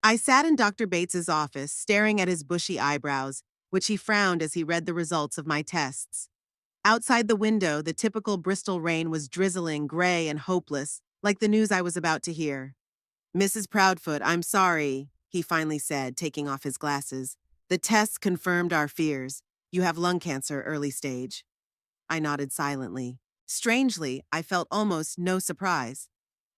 I sat in Dr. Bates's office, staring at his bushy eyebrows, which he frowned as he read the results of my tests. Outside the window, the typical Bristol rain was drizzling, gray and hopeless, like the news I was about to hear. "Mrs. Proudfoot, I'm sorry," he finally said, taking off his glasses. "The tests confirmed our fears. You have lung cancer, early stage." I nodded silently. Strangely, I felt almost no surprise.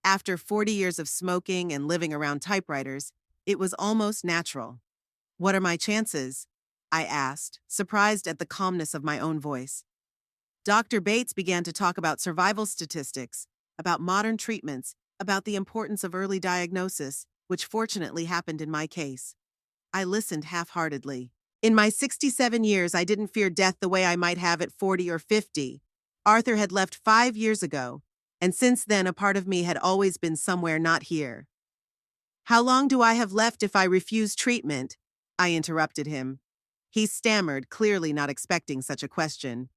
After 40 years of smoking and living around typewriters, it was almost natural. "What are my chances?" I asked, surprised at the calmness of my own voice. Dr. Bates began to talk about survival statistics, about modern treatments, about the importance of early diagnosis, which fortunately happened in my case. I listened half-heartedly. In my 67 years, I didn't fear death the way I might have at 40 or 50. Arthur had left 5 years ago, and since then a part of me had always been somewhere not here. "How long do I have left if I refuse treatment?" I interrupted him. He stammered, clearly not expecting such a question.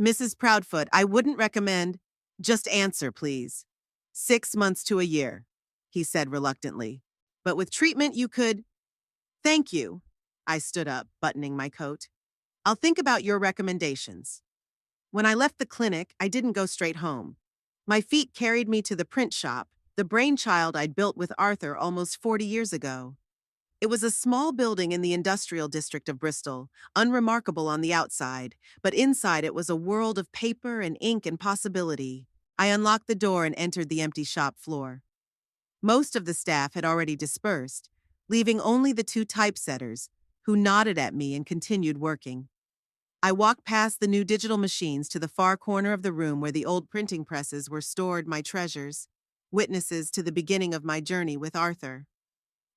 "Mrs. Proudfoot, I wouldn't recommend—" "Just answer, please." "6 months to a year," he said reluctantly. "But with treatment you could—" "Thank you." I stood up, buttoning my coat. "I'll think about your recommendations." When I left the clinic, I didn't go straight home. My feet carried me to the print shop, the brainchild I'd built with Arthur almost 40 years ago. It was a small building in the industrial district of Bristol, unremarkable on the outside, but inside it was a world of paper and ink and possibility. I unlocked the door and entered the empty shop floor. Most of the staff had already dispersed, leaving only the two typesetters, who nodded at me and continued working. I walked past the new digital machines to the far corner of the room where the old printing presses were stored, my treasures, witnesses to the beginning of my journey with Arthur.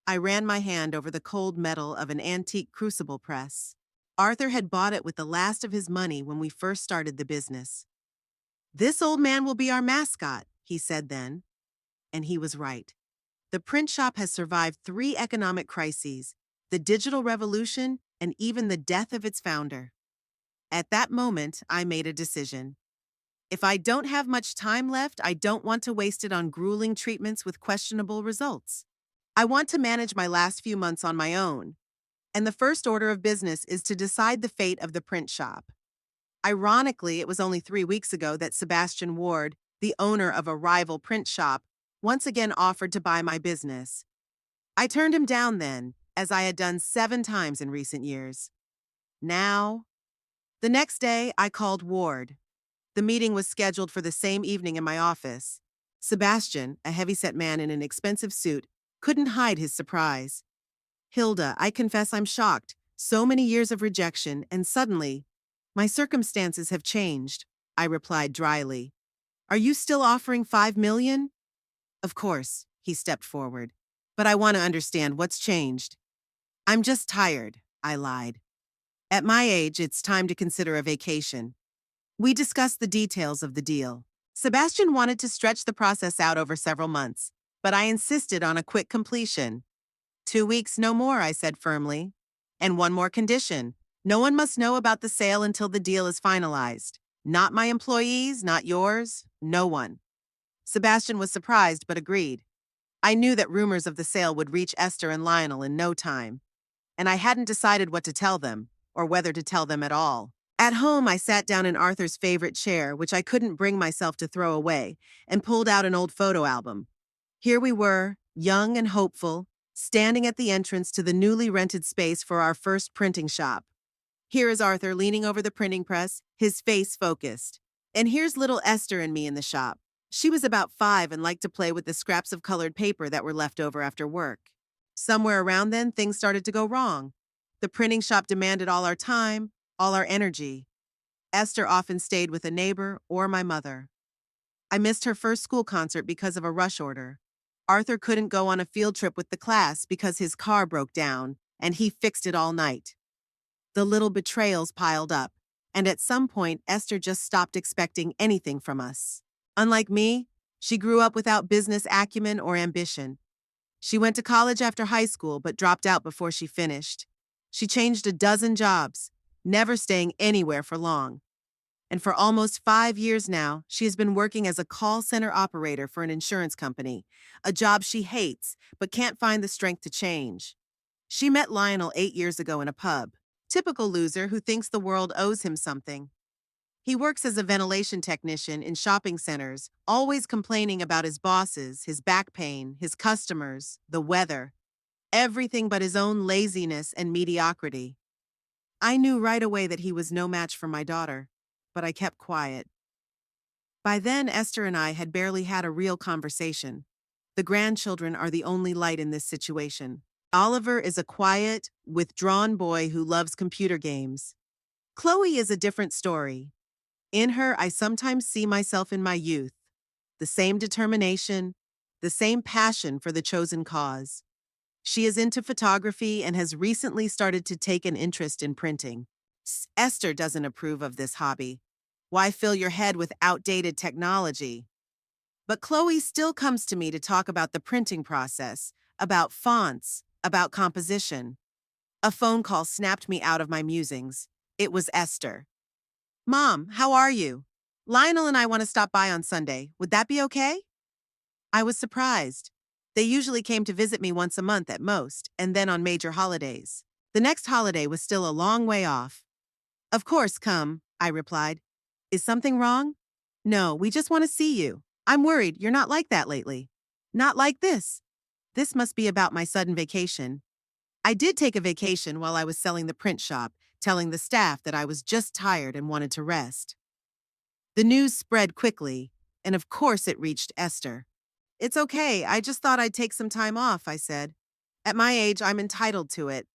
I ran my hand over the cold metal of an antique crucible press. Arthur had bought it with the last of his money when we first started the business. "This old man will be our mascot," he said then. And he was right. The print shop has survived 3 economic crises, the digital revolution, and even the death of its founder. At that moment, I made a decision. If I don't have much time left, I don't want to waste it on grueling treatments with questionable results. I want to manage my last few months on my own, and the first order of business is to decide the fate of the print shop. Ironically, it was only 3 weeks ago that Sebastian Ward, the owner of a rival print shop, once again offered to buy my business. I turned him down then, as I had done 7 times in recent years. Now, the next day, I called Ward. The meeting was scheduled for the same evening in my office. Sebastian, a heavyset man in an expensive suit, couldn't hide his surprise. "Hilda, I confess I'm shocked. So many years of rejection, and suddenly, my circumstances have changed," I replied dryly. "Are you still offering 5 million?" "Of course," he stepped forward. "But I want to understand what's changed." "I'm just tired," I lied. "At my age, it's time to consider a vacation." We discussed the details of the deal. Sebastian wanted to stretch the process out over several months, but I insisted on a quick completion. "2 weeks, no more," I said firmly. "And one more condition. No one must know about the sale until the deal is finalized. Not my employees, not yours, no one." Sebastian was surprised but agreed. I knew that rumors of the sale would reach Esther and Lionel in no time, and I hadn't decided what to tell them, or whether to tell them at all. At home, I sat down in Arthur's favorite chair, which I couldn't bring myself to throw away, and pulled out an old photo album. Here we were, young and hopeful, standing at the entrance to the newly rented space for our first printing shop. Here is Arthur leaning over the printing press, his face focused. And here's little Esther and me in the shop. She was about 5 and liked to play with the scraps of colored paper that were left over after work. Somewhere around then, things started to go wrong. The printing shop demanded all our time, all our energy. Esther often stayed with a neighbor or my mother. I missed her first school concert because of a rush order. Arthur couldn't go on a field trip with the class because his car broke down, and he fixed it all night. The little betrayals piled up, and at some point, Esther just stopped expecting anything from us. Unlike me, she grew up without business acumen or ambition. She went to college after high school but dropped out before she finished. She changed a dozen jobs, never staying anywhere for long. and for almost 5 years now, she has been working as a call center operator for an insurance company, a job she hates but can't find the strength to change. She met Lionel 8 years ago in a pub. Typical loser who thinks the world owes him something. He works as a ventilation technician in shopping centers, always complaining about his bosses, his back pain, his customers, the weather, everything but his own laziness and mediocrity. I knew right away that he was no match for my daughter, but I kept quiet. By then, Esther and I had barely had a real conversation. The grandchildren are the only light in this situation. Oliver is a quiet, withdrawn boy who loves computer games. Chloe is a different story. In her, I sometimes see myself in my youth. The same determination, the same passion for the chosen cause. She is into photography and has recently started to take an interest in printing. Esther doesn't approve of this hobby. Why fill your head with outdated technology? But Chloe still comes to me to talk about the printing process, about fonts, about composition. A phone call snapped me out of my musings. It was Esther. Mom, how are you? Lionel and I want to stop by on Sunday. Would that be okay? I was surprised. They usually came to visit me once a month at most, and then on major holidays. The next holiday was still a long way off. Of course, come, I replied. Is something wrong? No, we just want to see you. I'm worried you're not like that lately. Not like this. This must be about my sudden vacation. I did take a vacation while I was selling the print shop, telling the staff that I was just tired and wanted to rest. The news spread quickly, and of course it reached Esther. It's okay, I just thought I'd take some time off, I said. At my age, I'm entitled to it.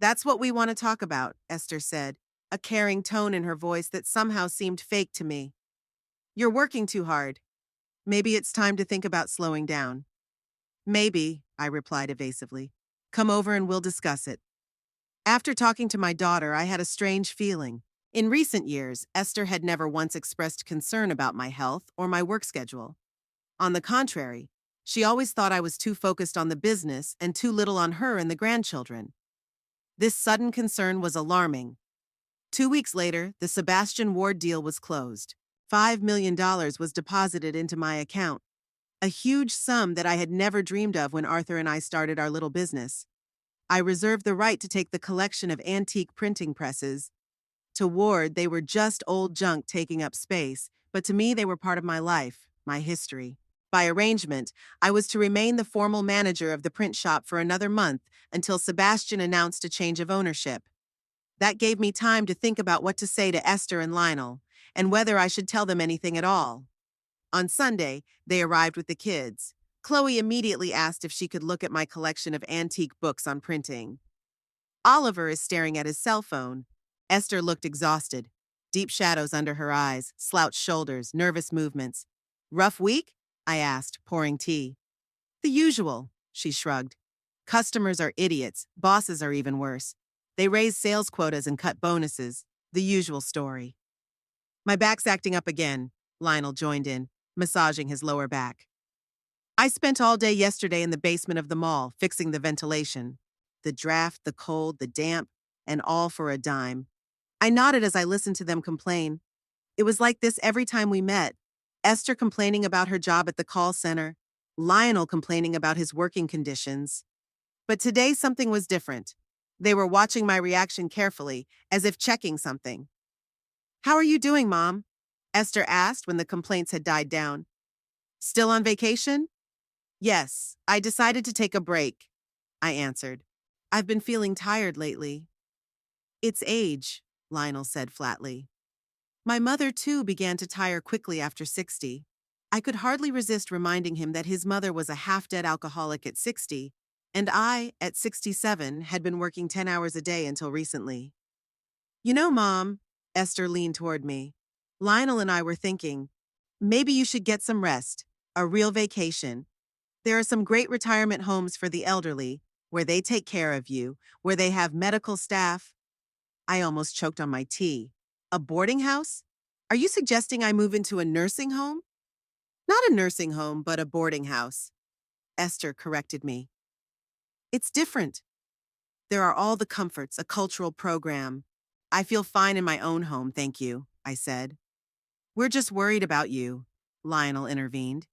That's what we want to talk about, Esther said, a caring tone in her voice that somehow seemed fake to me. You're working too hard. Maybe it's time to think about slowing down. Maybe, I replied evasively. Come over and we'll discuss it. After talking to my daughter, I had a strange feeling. In recent years, Esther had never once expressed concern about my health or my work schedule. On the contrary, she always thought I was too focused on the business and too little on her and the grandchildren. This sudden concern was alarming. 2 weeks later, the Sebastian Ward deal was closed. $5 million was deposited into my account, a huge sum that I had never dreamed of when Arthur and I started our little business. I reserved the right to take the collection of antique printing presses. To Ward, they were just old junk taking up space, but to me they were part of my life, my history. By arrangement, I was to remain the formal manager of the print shop for another month until Sebastian announced a change of ownership. That gave me time to think about what to say to Esther and Lionel, and whether I should tell them anything at all. On Sunday, they arrived with the kids. Chloe immediately asked if she could look at my collection of antique books on printing. Oliver is staring at his cell phone. Esther looked exhausted. Deep shadows under her eyes, slouched shoulders, nervous movements. Rough week? I asked, pouring tea. The usual, she shrugged. Customers are idiots. Bosses are even worse. They raise sales quotas and cut bonuses. The usual story. My back's acting up again, Lionel joined in, massaging his lower back. I spent all day yesterday in the basement of the mall, fixing the ventilation. The draft, the cold, the damp, and all for a dime. I nodded as I listened to them complain. It was like this every time we met. Esther complaining about her job at the call center, Lionel complaining about his working conditions. But today something was different. They were watching my reaction carefully, as if checking something. How are you doing, Mom? Esther asked when the complaints had died down. Still on vacation? Yes, I decided to take a break, I answered. I've been feeling tired lately. It's age, Lionel said flatly. My mother, too, began to tire quickly after 60. I could hardly resist reminding him that his mother was a half-dead alcoholic at 60, and I, at 67, had been working 10 hours a day until recently. You know, Mom, Esther leaned toward me. Lionel and I were thinking, maybe you should get some rest, a real vacation. There are some great retirement homes for the elderly, where they take care of you, where they have medical staff. I almost choked on my tea. A boarding house? Are you suggesting I move into a nursing home? Not a nursing home, but a boarding house. Esther corrected me. It's different. There are all the comforts, a cultural program. I feel fine in my own home, thank you, I said. We're just worried about you, Lionel intervened.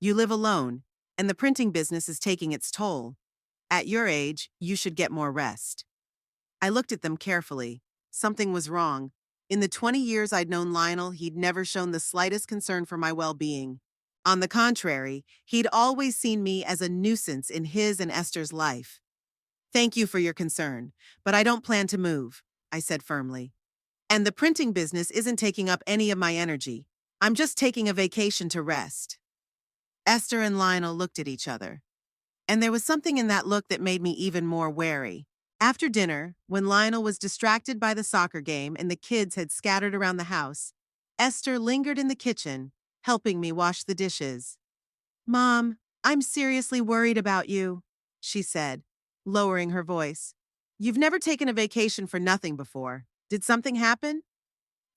You live alone, and the printing business is taking its toll. At your age, you should get more rest. I looked at them carefully. Something was wrong. In the 20 years I'd known Lionel, he'd never shown the slightest concern for my well-being. On the contrary, he'd always seen me as a nuisance in his and Esther's life. Thank you for your concern, but I don't plan to move, I said firmly. And the printing business isn't taking up any of my energy. I'm just taking a vacation to rest. Esther and Lionel looked at each other, and there was something in that look that made me even more wary. After dinner, when Lionel was distracted by the soccer game and the kids had scattered around the house, Esther lingered in the kitchen, helping me wash the dishes. Mom, I'm seriously worried about you, she said, lowering her voice. You've never taken a vacation for nothing before. Did something happen?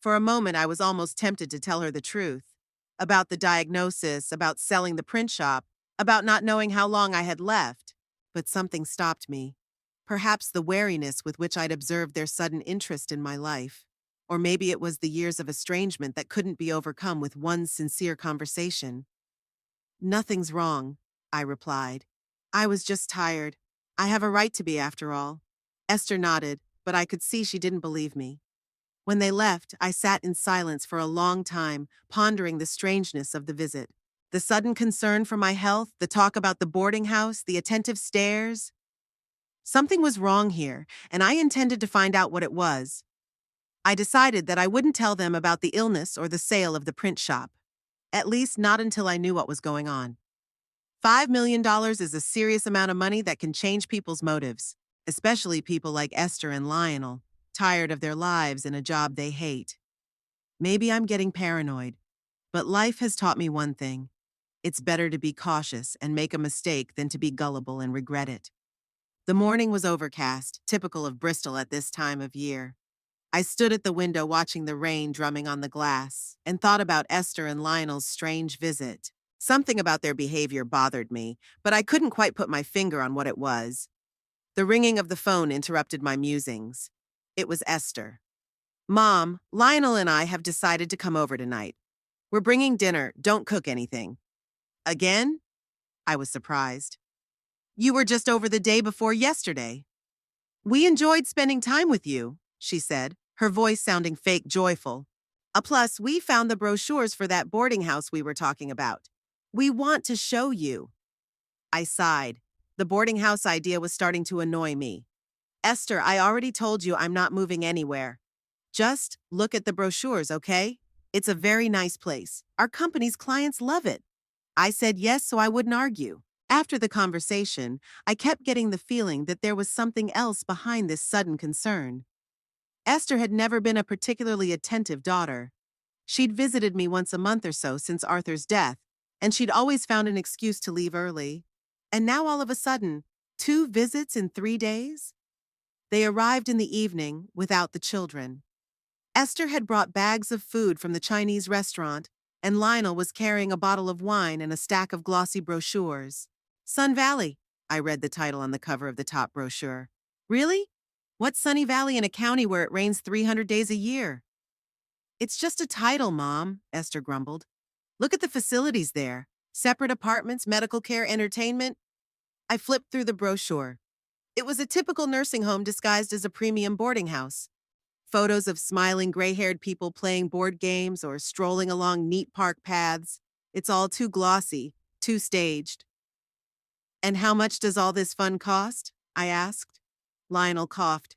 For a moment, I was almost tempted to tell her the truth. About the diagnosis, about selling the print shop, about not knowing how long I had left. But something stopped me. Perhaps the wariness with which I'd observed their sudden interest in my life. Or maybe it was the years of estrangement that couldn't be overcome with one sincere conversation. Nothing's wrong, I replied. I was just tired. I have a right to be, after all. Esther nodded, but I could see she didn't believe me. When they left, I sat in silence for a long time, pondering the strangeness of the visit. The sudden concern for my health, the talk about the boarding house, the attentive stares. Something was wrong here, and I intended to find out what it was. I decided that I wouldn't tell them about the illness or the sale of the print shop. At least not until I knew what was going on. $5 million is a serious amount of money that can change people's motives, especially people like Esther and Lionel, tired of their lives in a job they hate. Maybe I'm getting paranoid, but life has taught me one thing. It's better to be cautious and make a mistake than to be gullible and regret it. The morning was overcast, typical of Bristol at this time of year. I stood at the window watching the rain drumming on the glass and thought about Esther and Lionel's strange visit. Something about their behavior bothered me, but I couldn't quite put my finger on what it was. The ringing of the phone interrupted my musings. It was Esther. Mom, Lionel and I have decided to come over tonight. We're bringing dinner, don't cook anything. Again? I was surprised. You were just over the day before yesterday. We enjoyed spending time with you, she said, her voice sounding fake joyful. Plus, we found the brochures for that boarding house we were talking about. We want to show you. I sighed. The boarding house idea was starting to annoy me. Esther, I already told you I'm not moving anywhere. Just look at the brochures, okay? It's a very nice place. Our company's clients love it. I said yes so I wouldn't argue. After the conversation, I kept getting the feeling that there was something else behind this sudden concern. Esther had never been a particularly attentive daughter. She'd visited me once a month or so since Arthur's death, and she'd always found an excuse to leave early. And now all of a sudden, 2 visits in 3 days? They arrived in the evening without the children. Esther had brought bags of food from the Chinese restaurant, and Lionel was carrying a bottle of wine and a stack of glossy brochures. Sun Valley, I read the title on the cover of the top brochure. Really? What's Sunny Valley in a county where it rains 300 days a year? It's just a title, Mom, Esther grumbled. Look at the facilities there. Separate apartments, medical care, entertainment. I flipped through the brochure. It was a typical nursing home disguised as a premium boarding house. Photos of smiling gray-haired people playing board games or strolling along neat park paths. It's all too glossy, too staged. And how much does all this fun cost? I asked. Lionel coughed.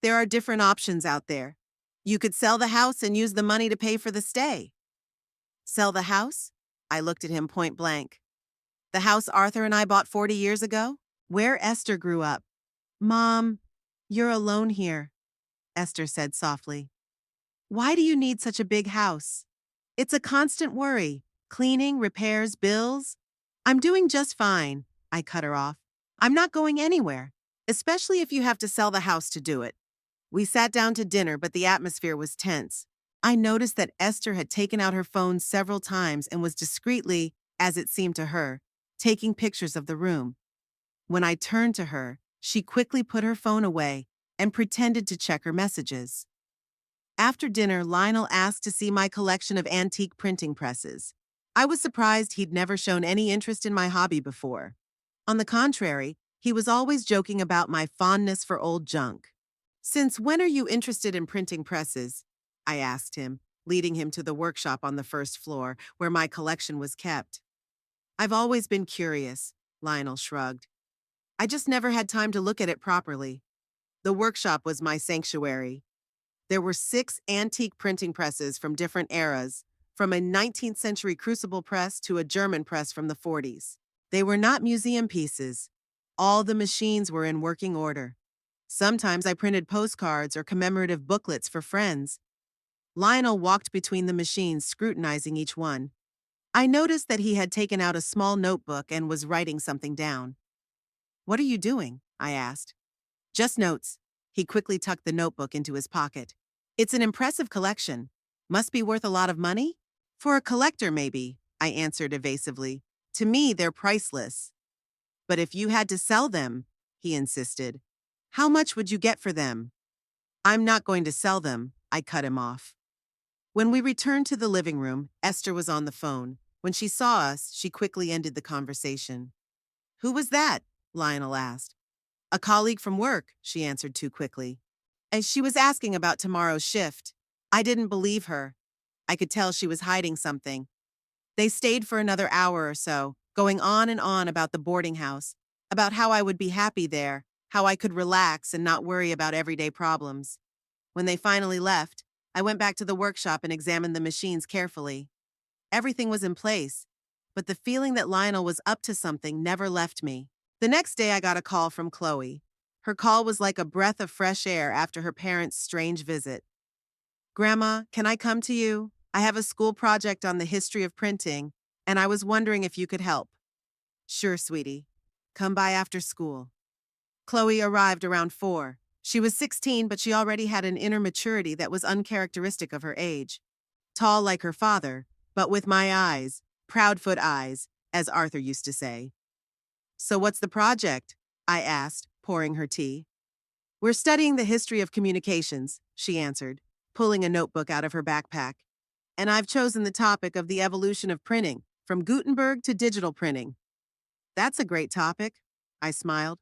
There are different options out there. You could sell the house and use the money to pay for the stay. Sell the house? I looked at him point blank. The house Arthur and I bought 40 years ago? Where Esther grew up. Mom, you're alone here, Esther said softly. Why do you need such a big house? It's a constant worry. Cleaning, repairs, bills. I'm doing just fine, I cut her off. I'm not going anywhere, especially if you have to sell the house to do it. We sat down to dinner, but the atmosphere was tense. I noticed that Esther had taken out her phone several times and was discreetly, as it seemed to her, taking pictures of the room. When I turned to her, she quickly put her phone away and pretended to check her messages. After dinner, Lionel asked to see my collection of antique printing presses. I was surprised he'd never shown any interest in my hobby before. On the contrary, he was always joking about my fondness for old junk. "Since when are you interested in printing presses?" I asked him, leading him to the workshop on the first floor, where my collection was kept. "I've always been curious," Lionel shrugged. "I just never had time to look at it properly." The workshop was my sanctuary. There were 6 antique printing presses from different eras, from a 19th century crucible press to a German press from the 40s. They were not museum pieces. All the machines were in working order. Sometimes I printed postcards or commemorative booklets for friends. Lionel walked between the machines, scrutinizing each one. I noticed that he had taken out a small notebook and was writing something down. "What are you doing?" I asked. "Just notes." He quickly tucked the notebook into his pocket. "It's an impressive collection. Must be worth a lot of money?" "For a collector, maybe," I answered evasively. "To me, they're priceless." "But if you had to sell them," he insisted, "how much would you get for them?" "I'm not going to sell them," I cut him off. When we returned to the living room, Esther was on the phone. When she saw us, she quickly ended the conversation. "Who was that?" Lionel asked. "A colleague from work," she answered too quickly. "And she was asking about tomorrow's shift." I didn't believe her. I could tell she was hiding something. They stayed for another hour or so, going on and on about the boarding house, about how I would be happy there, how I could relax and not worry about everyday problems. When they finally left, I went back to the workshop and examined the machines carefully. Everything was in place, but the feeling that Lionel was up to something never left me. The next day I got a call from Chloe. Her call was like a breath of fresh air after her parents' strange visit. "Grandma, can I come to you? I have a school project on the history of printing, and I was wondering if you could help." "Sure, sweetie. Come by after school." Chloe arrived around 4. She was 16, but she already had an inner maturity that was uncharacteristic of her age. Tall like her father, but with my eyes, proudfoot eyes, as Arthur used to say. "So what's the project?" I asked, pouring her tea. "We're studying the history of communications," she answered, pulling a notebook out of her backpack. "And I've chosen the topic of the evolution of printing, from Gutenberg to digital printing." "That's a great topic," I smiled.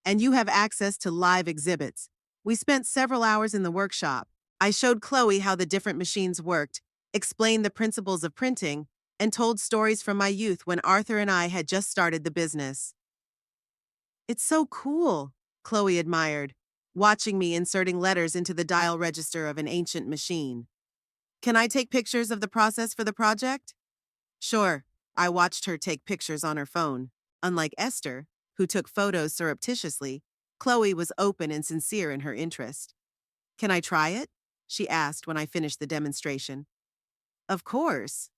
"And you have access to live exhibits." We spent several hours in the workshop. I showed Chloe how the different machines worked, explained the principles of printing, and told stories from my youth when Arthur and I had just started the business. "It's so cool," Chloe admired, watching me inserting letters into the dial register of an ancient machine. "Can I take pictures of the process for the project?" "Sure." I watched her take pictures on her phone. Unlike Esther, who took photos surreptitiously, Chloe was open and sincere in her interest. "Can I try it?" she asked when I finished the demonstration. "Of course."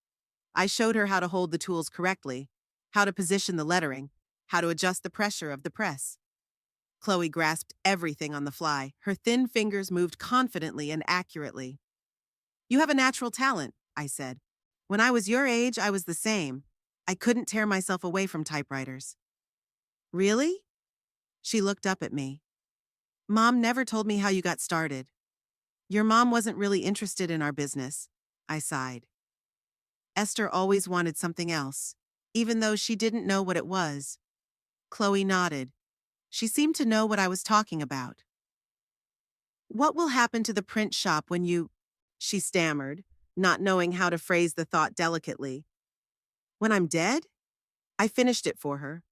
I showed her how to hold the tools correctly, how to position the lettering, how to adjust the pressure of the press. Chloe grasped everything on the fly. Her thin fingers moved confidently and accurately. "You have a natural talent," I said. "When I was your age, I was the same. I couldn't tear myself away from typewriters." "Really?" She looked up at me. "Mom never told me how you got started." "Your mom wasn't really interested in our business," I sighed. "Esther always wanted something else, even though she didn't know what it was." Chloe nodded. She seemed to know what I was talking about. "What will happen to the print shop when you—" she stammered, not knowing how to phrase the thought delicately. "When I'm dead?" I finished it for her.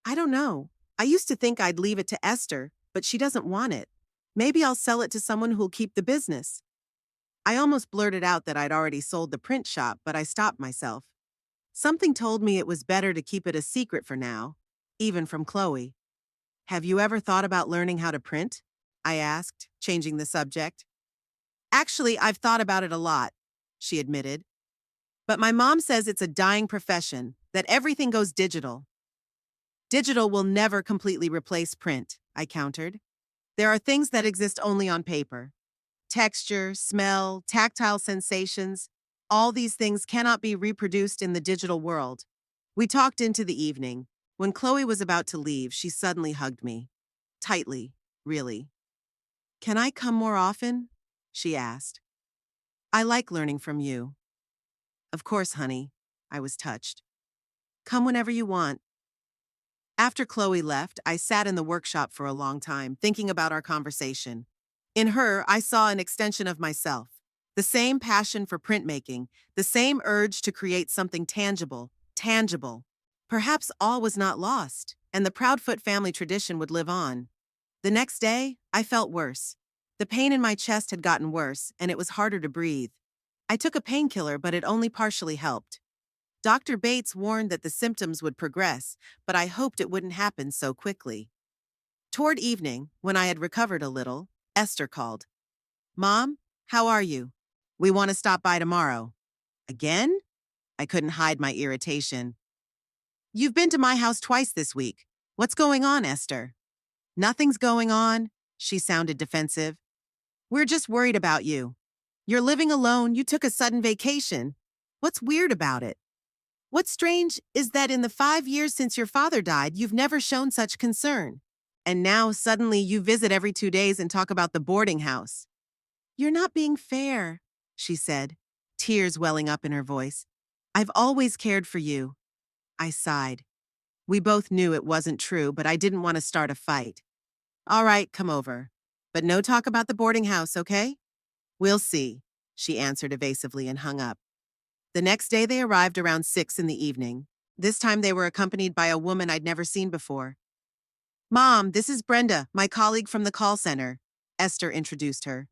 "I don't know. I used to think I'd leave it to Esther, but she doesn't want it. Maybe I'll sell it to someone who'll keep the business." I almost blurted out that I'd already sold the print shop, but I stopped myself. Something told me it was better to keep it a secret for now, even from Chloe. "Have you ever thought about learning how to print?" I asked, changing the subject. "Actually, I've thought about it a lot," she admitted. "But my mom says it's a dying profession, that everything goes digital." "Digital will never completely replace print," I countered. "There are things that exist only on paper. Texture, smell, tactile sensations, all these things cannot be reproduced in the digital world." We talked into the evening. When Chloe was about to leave, she suddenly hugged me. Tightly, really. "Can I come more often?" she asked. I like learning from you. Of course, honey. I was touched. Come whenever you want. After Chloe left, I sat in the workshop for a long time, thinking about our conversation. In her, I saw an extension of myself. The same passion for printmaking, the same urge to create something tangible. Perhaps all was not lost, and the Proudfoot family tradition would live on. The next day, I felt worse. The pain in my chest had gotten worse, and it was harder to breathe. I took a painkiller, but it only partially helped. Dr. Bates warned that the symptoms would progress, but I hoped it wouldn't happen so quickly. Toward evening, when I had recovered a little, Esther called. Mom, how are you? We want to stop by tomorrow. Again? I couldn't hide my irritation. You've been to my house twice this week. What's going on, Esther? Nothing's going on, she sounded defensive. We're just worried about you. You're living alone, you took a sudden vacation. What's weird about it? What's strange is that in the 5 years since your father died, you've never shown such concern. And now suddenly you visit every 2 days and talk about the boarding house. You're not being fair, she said, tears welling up in her voice. I've always cared for you. I sighed. We both knew it wasn't true, but I didn't want to start a fight. All right, come over. But no talk about the boarding house, okay? We'll see, she answered evasively and hung up. The next day they arrived around 6 in the evening. This time they were accompanied by a woman I'd never seen before. Mom, this is Brenda, my colleague from the call center, Esther introduced her.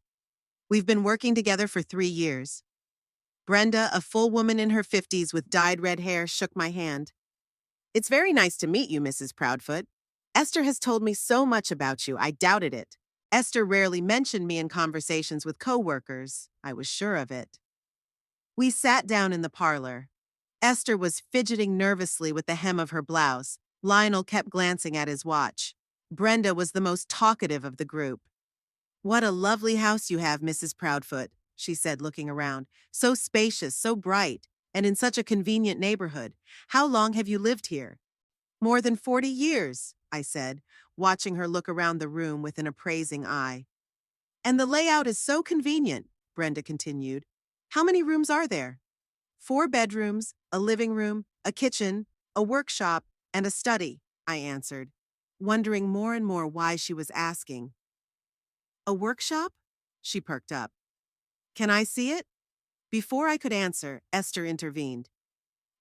We've been working together for 3 years. Brenda, a full woman in her 50s with dyed red hair, shook my hand. It's very nice to meet you, Mrs. Proudfoot. Esther has told me so much about you, I doubted it. Esther rarely mentioned me in conversations with coworkers. I was sure of it. We sat down in the parlor. Esther was fidgeting nervously with the hem of her blouse. Lionel kept glancing at his watch. Brenda was the most talkative of the group. What a lovely house you have, Mrs. Proudfoot, she said, looking around. So spacious, so bright, and in such a convenient neighborhood. How long have you lived here? More than 40 years, I said, watching her look around the room with an appraising eye. And the layout is so convenient, Brenda continued. How many rooms are there? 4 bedrooms, a living room, a kitchen, a workshop, and a study, I answered, wondering more and more why she was asking. A workshop? She perked up. Can I see it? Before I could answer, Esther intervened.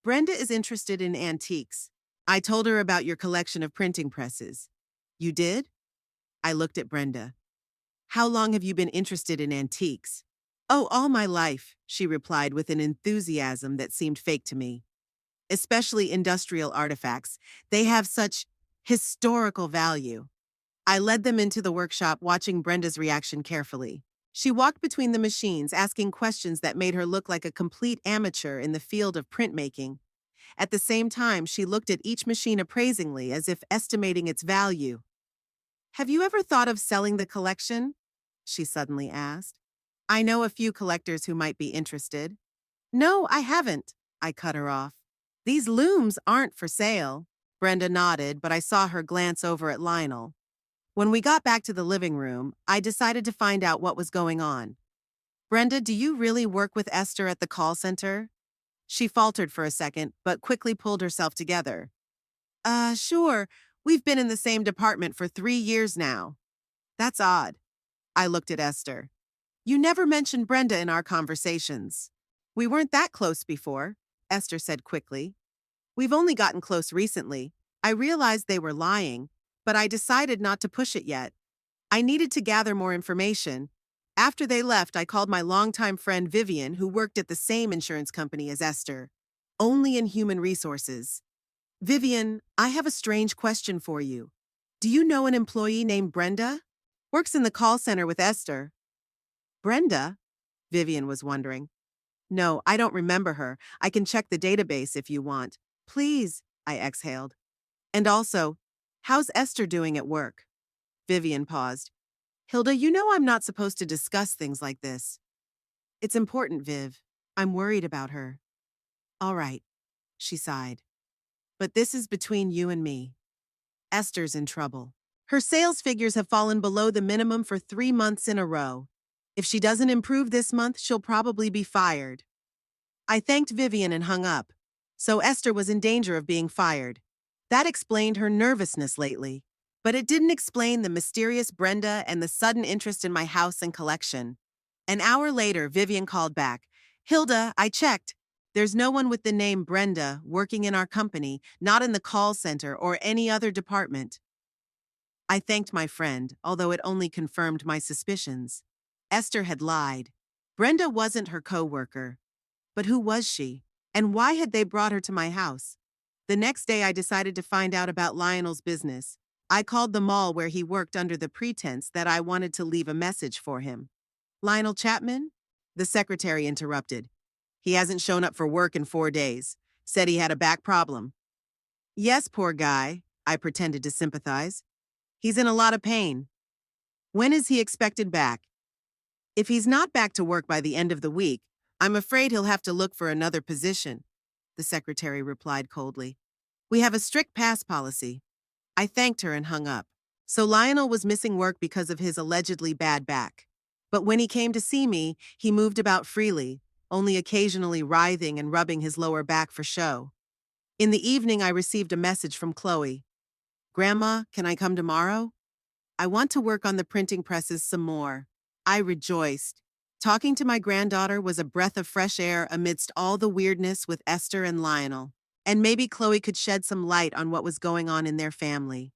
Brenda is interested in antiques. I told her about your collection of printing presses. You did? I looked at Brenda. How long have you been interested in antiques? Oh, all my life, she replied with an enthusiasm that seemed fake to me. Especially industrial artifacts. They have such historical value. I led them into the workshop, watching Brenda's reaction carefully. She walked between the machines, asking questions that made her look like a complete amateur in the field of printmaking. At the same time, she looked at each machine appraisingly, as if estimating its value. Have you ever thought of selling the collection? She suddenly asked. I know a few collectors who might be interested. No, I haven't, I cut her off. These looms aren't for sale. Brenda nodded, but I saw her glance over at Lionel. When we got back to the living room, I decided to find out what was going on. Brenda, do you really work with Esther at the call center? She faltered for a second, but quickly pulled herself together. Sure. We've been in the same department for 3 years now. That's odd. I looked at Esther. You never mentioned Brenda in our conversations. We weren't that close before, Esther said quickly. We've only gotten close recently. I realized they were lying, but I decided not to push it yet. I needed to gather more information. After they left, I called my longtime friend Vivian, who worked at the same insurance company as Esther, only in human resources. Vivian, I have a strange question for you. Do you know an employee named Brenda? Works in the call center with Esther. Brenda? Vivian was wondering. No, I don't remember her. I can check the database if you want. Please, I exhaled. And also, how's Esther doing at work? Vivian paused. Hilda, you know I'm not supposed to discuss things like this. It's important, Viv. I'm worried about her. All right, she sighed. But this is between you and me. Esther's in trouble. Her sales figures have fallen below the minimum for 3 months in a row. If she doesn't improve this month, she'll probably be fired. I thanked Vivian and hung up. So Esther was in danger of being fired. That explained her nervousness lately. But it didn't explain the mysterious Brenda and the sudden interest in my house and collection. An hour later, Vivian called back. Hilda, I checked. There's no one with the name Brenda working in our company, not in the call center or any other department. I thanked my friend, although it only confirmed my suspicions. Esther had lied. Brenda wasn't her coworker. But who was she? And why had they brought her to my house? The next day, I decided to find out about Lionel's business. I called the mall where he worked under the pretense that I wanted to leave a message for him. Lionel Chapman? The secretary interrupted. He hasn't shown up for work in 4 days. Said he had a back problem. Yes, poor guy, I pretended to sympathize. He's in a lot of pain. When is he expected back? If he's not back to work by the end of the week, I'm afraid he'll have to look for another position, the secretary replied coldly. We have a strict pass policy. I thanked her and hung up. So Lionel was missing work because of his allegedly bad back. But when he came to see me, he moved about freely, only occasionally writhing and rubbing his lower back for show. In the evening, I received a message from Chloe. Grandma, can I come tomorrow? I want to work on the printing presses some more. I rejoiced. Talking to my granddaughter was a breath of fresh air amidst all the weirdness with Esther and Lionel. And maybe Chloe could shed some light on what was going on in their family.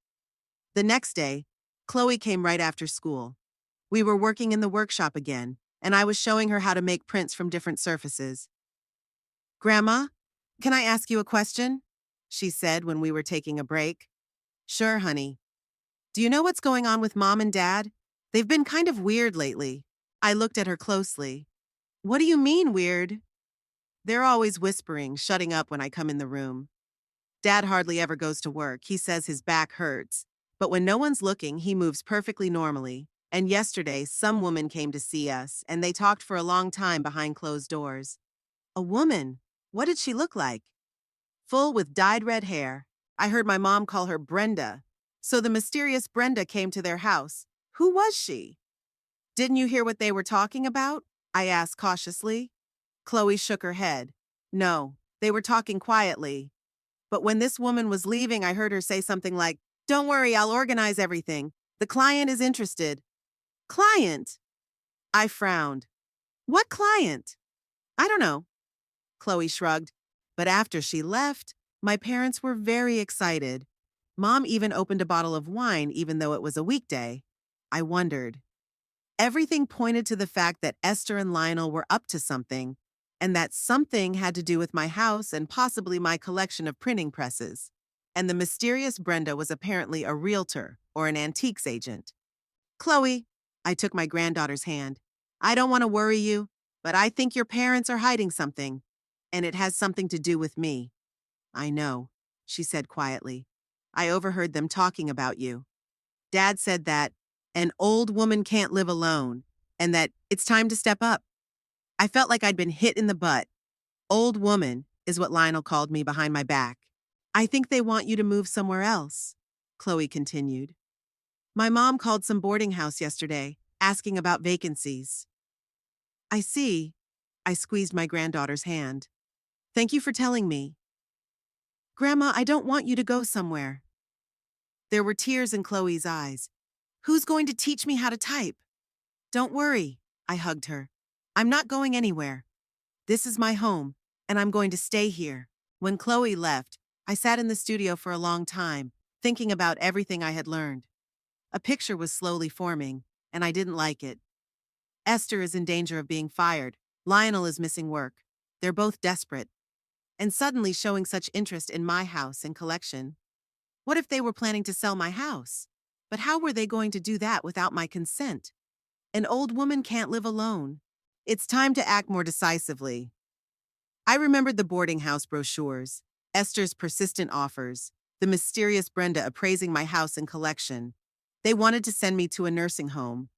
The next day, Chloe came right after school. We were working in the workshop again, and I was showing her how to make prints from different surfaces. Grandma, can I ask you a question? She said when we were taking a break. Sure, honey. Do you know what's going on with Mom and Dad? They've been kind of weird lately. I looked at her closely. What do you mean, weird? They're always whispering, shutting up when I come in the room. Dad hardly ever goes to work. He says his back hurts. But when no one's looking, he moves perfectly normally. And yesterday, some woman came to see us, and they talked for a long time behind closed doors. A woman? What did she look like? Full with dyed red hair. I heard my mom call her Brenda. So the mysterious Brenda came to their house. Who was she? Didn't you hear what they were talking about? I asked cautiously. Chloe shook her head. No, they were talking quietly. But when this woman was leaving, I heard her say something like, Don't worry, I'll organize everything. The client is interested. Client? I frowned. What client? I don't know. Chloe shrugged. But after she left, my parents were very excited. Mom even opened a bottle of wine even though it was a weekday. I wondered. Everything pointed to the fact that Esther and Lionel were up to something, and that something had to do with my house and possibly my collection of printing presses. And the mysterious Brenda was apparently a realtor or an antiques agent. Chloe, I took my granddaughter's hand. I don't want to worry you, but I think your parents are hiding something, and it has something to do with me. I know, she said quietly. I overheard them talking about you. Dad said that an old woman can't live alone, and that it's time to step up. I felt like I'd been hit in the butt. Old woman is what Lionel called me behind my back. I think they want you to move somewhere else, Chloe continued. My mom called some boarding house yesterday, asking about vacancies. I see. I squeezed my granddaughter's hand. Thank you for telling me. Grandma, I don't want you to go somewhere. There were tears in Chloe's eyes. Who's going to teach me how to type? Don't worry, I hugged her. I'm not going anywhere. This is my home, and I'm going to stay here. When Chloe left, I sat in the studio for a long time, thinking about everything I had learned. A picture was slowly forming, and I didn't like it. Esther is in danger of being fired. Lionel is missing work. They're both desperate. And suddenly showing such interest in my house and collection. What if they were planning to sell my house? But how were they going to do that without my consent? An old woman can't live alone. It's time to act more decisively. I remembered the boarding house brochures, Esther's persistent offers, the mysterious Brenda appraising my house and collection. They wanted to send me to a nursing home.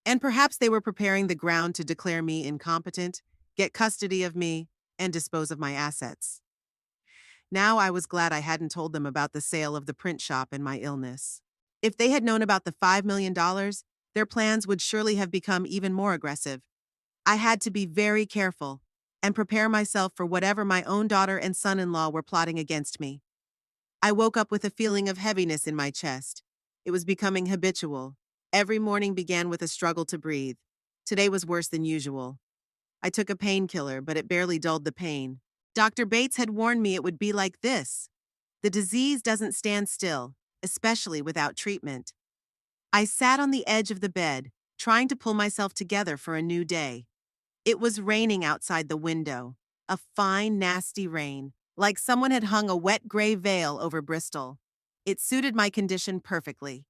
And perhaps they were preparing the ground to declare me incompetent, get custody of me, and dispose of my assets. Now I was glad I hadn't told them about the sale of the print shop and my illness. If they had known about the $5 million, their plans would surely have become even more aggressive. I had to be very careful and prepare myself for whatever my own daughter and son-in-law were plotting against me. I woke up with a feeling of heaviness in my chest. It was becoming habitual. Every morning began with a struggle to breathe. Today was worse than usual. I took a painkiller, but it barely dulled the pain. Dr. Bates had warned me it would be like this. The disease doesn't stand still, especially without treatment. I sat on the edge of the bed, trying to pull myself together for a new day. It was raining outside the window, a fine, nasty rain, like someone had hung a wet gray veil over Bristol. It suited my condition perfectly.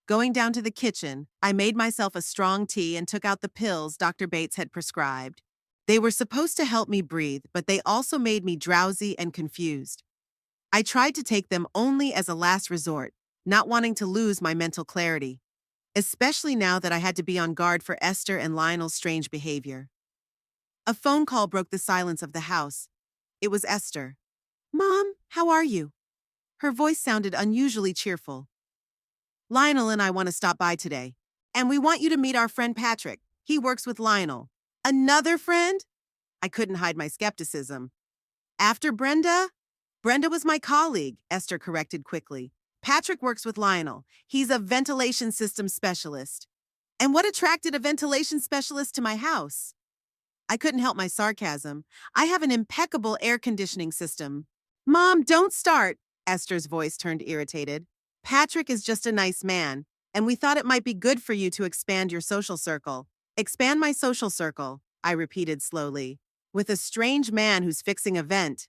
Going down to the kitchen, I made myself a strong tea and took out the pills Dr. Bates had prescribed. They were supposed to help me breathe, but they also made me drowsy and confused. I tried to take them only as a last resort, not wanting to lose my mental clarity, especially now that I had to be on guard for Esther and Lionel's strange behavior. A phone call broke the silence of the house. It was Esther. "Mom, how are you?" Her voice sounded unusually cheerful. "Lionel and I want to stop by today. And we want you to meet our friend Patrick. He works with Lionel." "Another friend?" I couldn't hide my skepticism. "After Brenda?" "Brenda was my colleague," Esther corrected quickly. "Patrick works with Lionel. He's a ventilation system specialist." "And what attracted a ventilation specialist to my house?" I couldn't help my sarcasm. "I have an impeccable air conditioning system." "Mom, don't start." Esther's voice turned irritated. "Patrick is just a nice man, and we thought it might be good for you to expand your social circle." "Expand my social circle," I repeated slowly. "With a strange man who's fixing a vent."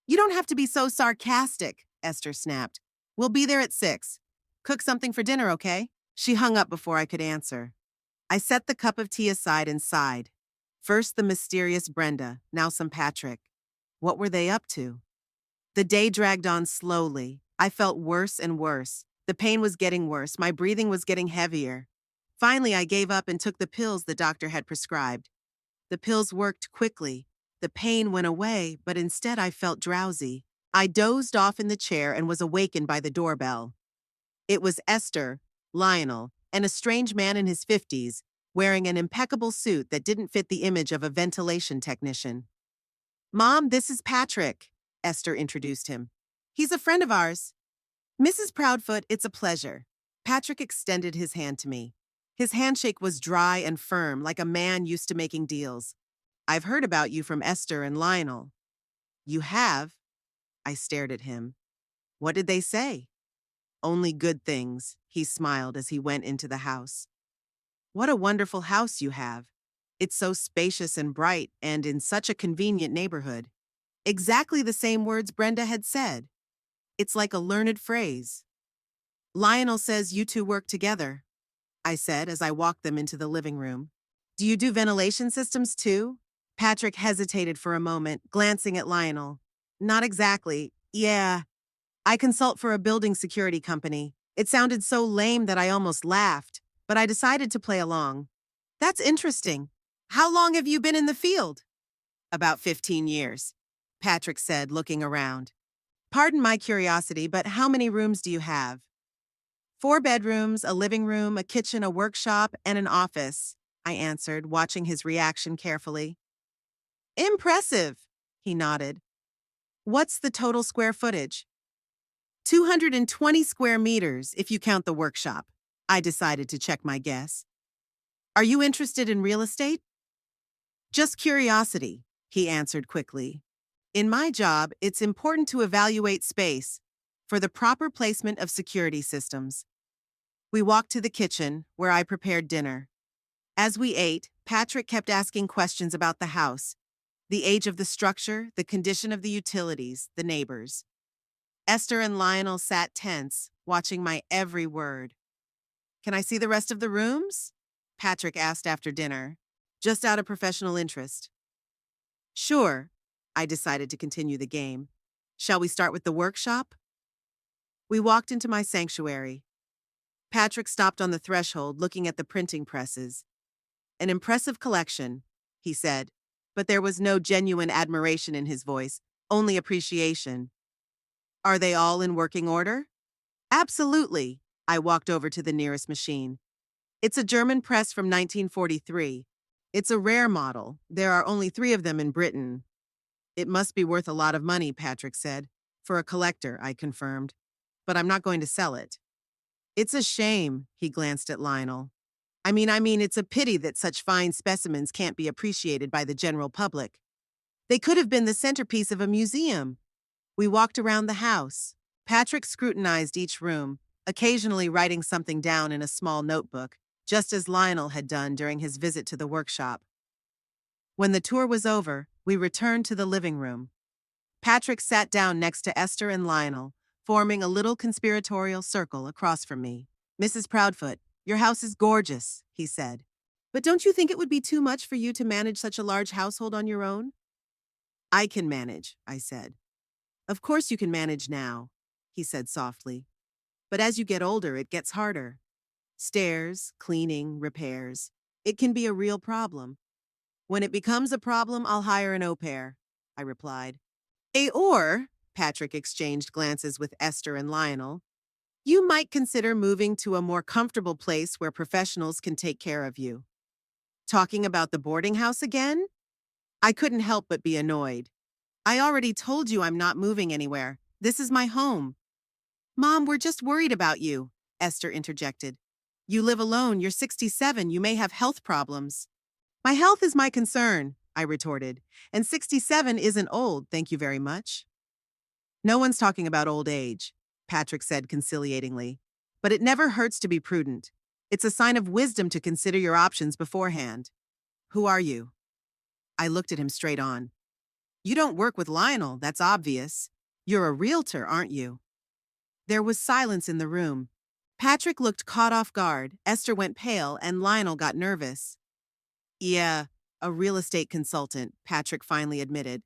"You don't have to be so sarcastic," Esther snapped. "We'll be there at 6. Cook something for dinner, okay?" She hung up before I could answer. I set the cup of tea aside and sighed. First the mysterious Brenda, now some Patrick. What were they up to? The day dragged on slowly. I felt worse and worse. The pain was getting worse. My breathing was getting heavier. Finally, I gave up and took the pills the doctor had prescribed. The pills worked quickly. The pain went away, but instead I felt drowsy. I dozed off in the chair and was awakened by the doorbell. It was Esther, Lionel, and a strange man in his 50s, wearing an impeccable suit that didn't fit the image of a ventilation technician. "Mom, this is Patrick," Esther introduced him. "He's a friend of ours." "Mrs. Proudfoot, it's a pleasure." Patrick extended his hand to me. His handshake was dry and firm, like a man used to making deals. "I've heard about you from Esther and Lionel." "You have?" I stared at him. "What did they say?" "Only good things," he smiled as he went into the house. "What a wonderful house you have. It's so spacious and bright and in such a convenient neighborhood." Exactly the same words Brenda had said. It's like a learned phrase. "Lionel says you two work together," I said as I walked them into the living room. "Do you do ventilation systems too?" Patrick hesitated for a moment, glancing at Lionel. "Not exactly. Yeah. I consult for a building security company." It sounded so lame that I almost laughed, but I decided to play along. "That's interesting. How long have you been in the field?" "About 15 years," Patrick said, looking around. "Pardon my curiosity, but how many rooms do you have?" "4 bedrooms, a living room, a kitchen, a workshop, and an office," I answered, watching his reaction carefully. "Impressive," he nodded. "What's the total square footage?" 220 square meters, if you count the workshop. I decided to check my guess. "Are you interested in real estate?" "Just curiosity," he answered quickly. "In my job, it's important to evaluate space for the proper placement of security systems." We walked to the kitchen, where I prepared dinner. As we ate, Patrick kept asking questions about the house, the age of the structure, the condition of the utilities, the neighbors. Esther and Lionel sat tense, watching my every word. "Can I see the rest of the rooms?" Patrick asked after dinner, just out of professional interest. "Sure." I decided to continue the game. "Shall we start with the workshop?" We walked into my sanctuary. Patrick stopped on the threshold, looking at the printing presses. "An impressive collection," he said, but there was no genuine admiration in his voice, only appreciation. "Are they all in working order?" "Absolutely." I walked over to the nearest machine. It's a German press from 1943. It's a rare model. There are only 3 of them in Britain. It must be worth a lot of money, Patrick said. For a collector, I confirmed. But I'm not going to sell it. It's a shame, he glanced at Lionel. I mean, it's a pity that such fine specimens can't be appreciated by the general public. They could have been the centerpiece of a museum. We walked around the house. Patrick scrutinized each room, occasionally writing something down in a small notebook, just as Lionel had done during his visit to the workshop. When the tour was over, we returned to the living room. Patrick sat down next to Esther and Lionel, forming a little conspiratorial circle across from me. Mrs. Proudfoot, your house is gorgeous, he said. But don't you think it would be too much for you to manage such a large household on your own? I can manage, I said. Of course you can manage now, he said softly. But as you get older, it gets harder. Stairs, cleaning, repairs. It can be a real problem. When it becomes a problem, I'll hire an au pair, I replied. Or, Patrick exchanged glances with Esther and Lionel, you might consider moving to a more comfortable place where professionals can take care of you. Talking about the boarding house again? I couldn't help but be annoyed. I already told you I'm not moving anywhere. This is my home. Mom, we're just worried about you, Esther interjected. You live alone, you're 67, you may have health problems. My health is my concern, I retorted, and 67 isn't old, thank you very much. No one's talking about old age, Patrick said conciliatingly. But it never hurts to be prudent. It's a sign of wisdom to consider your options beforehand. Who are you? I looked at him straight on. You don't work with Lionel, that's obvious. You're a realtor, aren't you? There was silence in the room. Patrick looked caught off guard, Esther went pale, and Lionel got nervous. Yeah, a real estate consultant, Patrick finally admitted.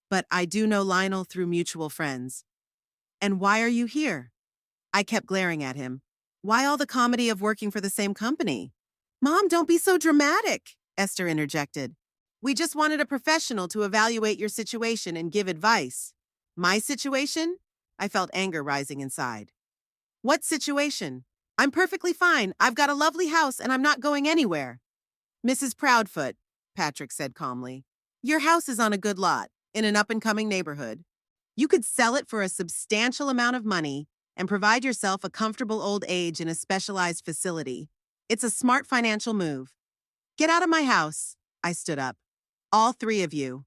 But I do know Lionel through mutual friends. And why are you here? I kept glaring at him. Why all the comedy of working for the same company? Mom, don't be so dramatic, Esther interjected. We just wanted a professional to evaluate your situation and give advice. My situation? I felt anger rising inside. What situation? I'm perfectly fine. I've got a lovely house and I'm not going anywhere. Mrs. Proudfoot, Patrick said calmly, your house is on a good lot, in an up-and-coming neighborhood. You could sell it for a substantial amount of money and provide yourself a comfortable old age in a specialized facility. It's a smart financial move. Get out of my house. I stood up. All 3 of you.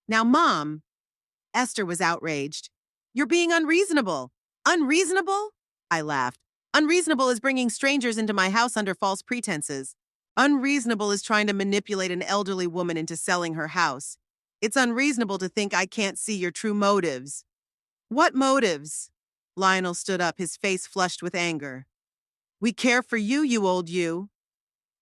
Now, Mom, Esther was outraged. You're being unreasonable. Unreasonable? I laughed. Unreasonable is bringing strangers into my house under false pretenses. Unreasonable is trying to manipulate an elderly woman into selling her house. It's unreasonable to think I can't see your true motives. What motives? Lionel stood up, his face flushed with anger. We care for you, you old you.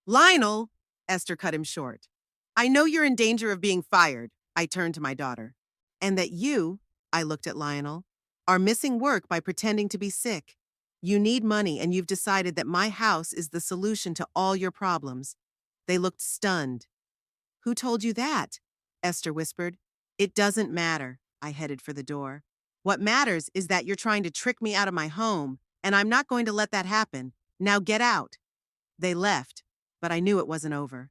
Lionel, Esther cut him short. I know you're in danger of being fired, I turned to my daughter. And that you, I looked at Lionel, are missing work by pretending to be sick. You need money and you've decided that my house is the solution to all your problems. They looked stunned. Who told you that? Esther whispered. It doesn't matter. I headed for the door. What matters is that you're trying to trick me out of my home, and I'm not going to let that happen. Now get out. They left, but I knew it wasn't over.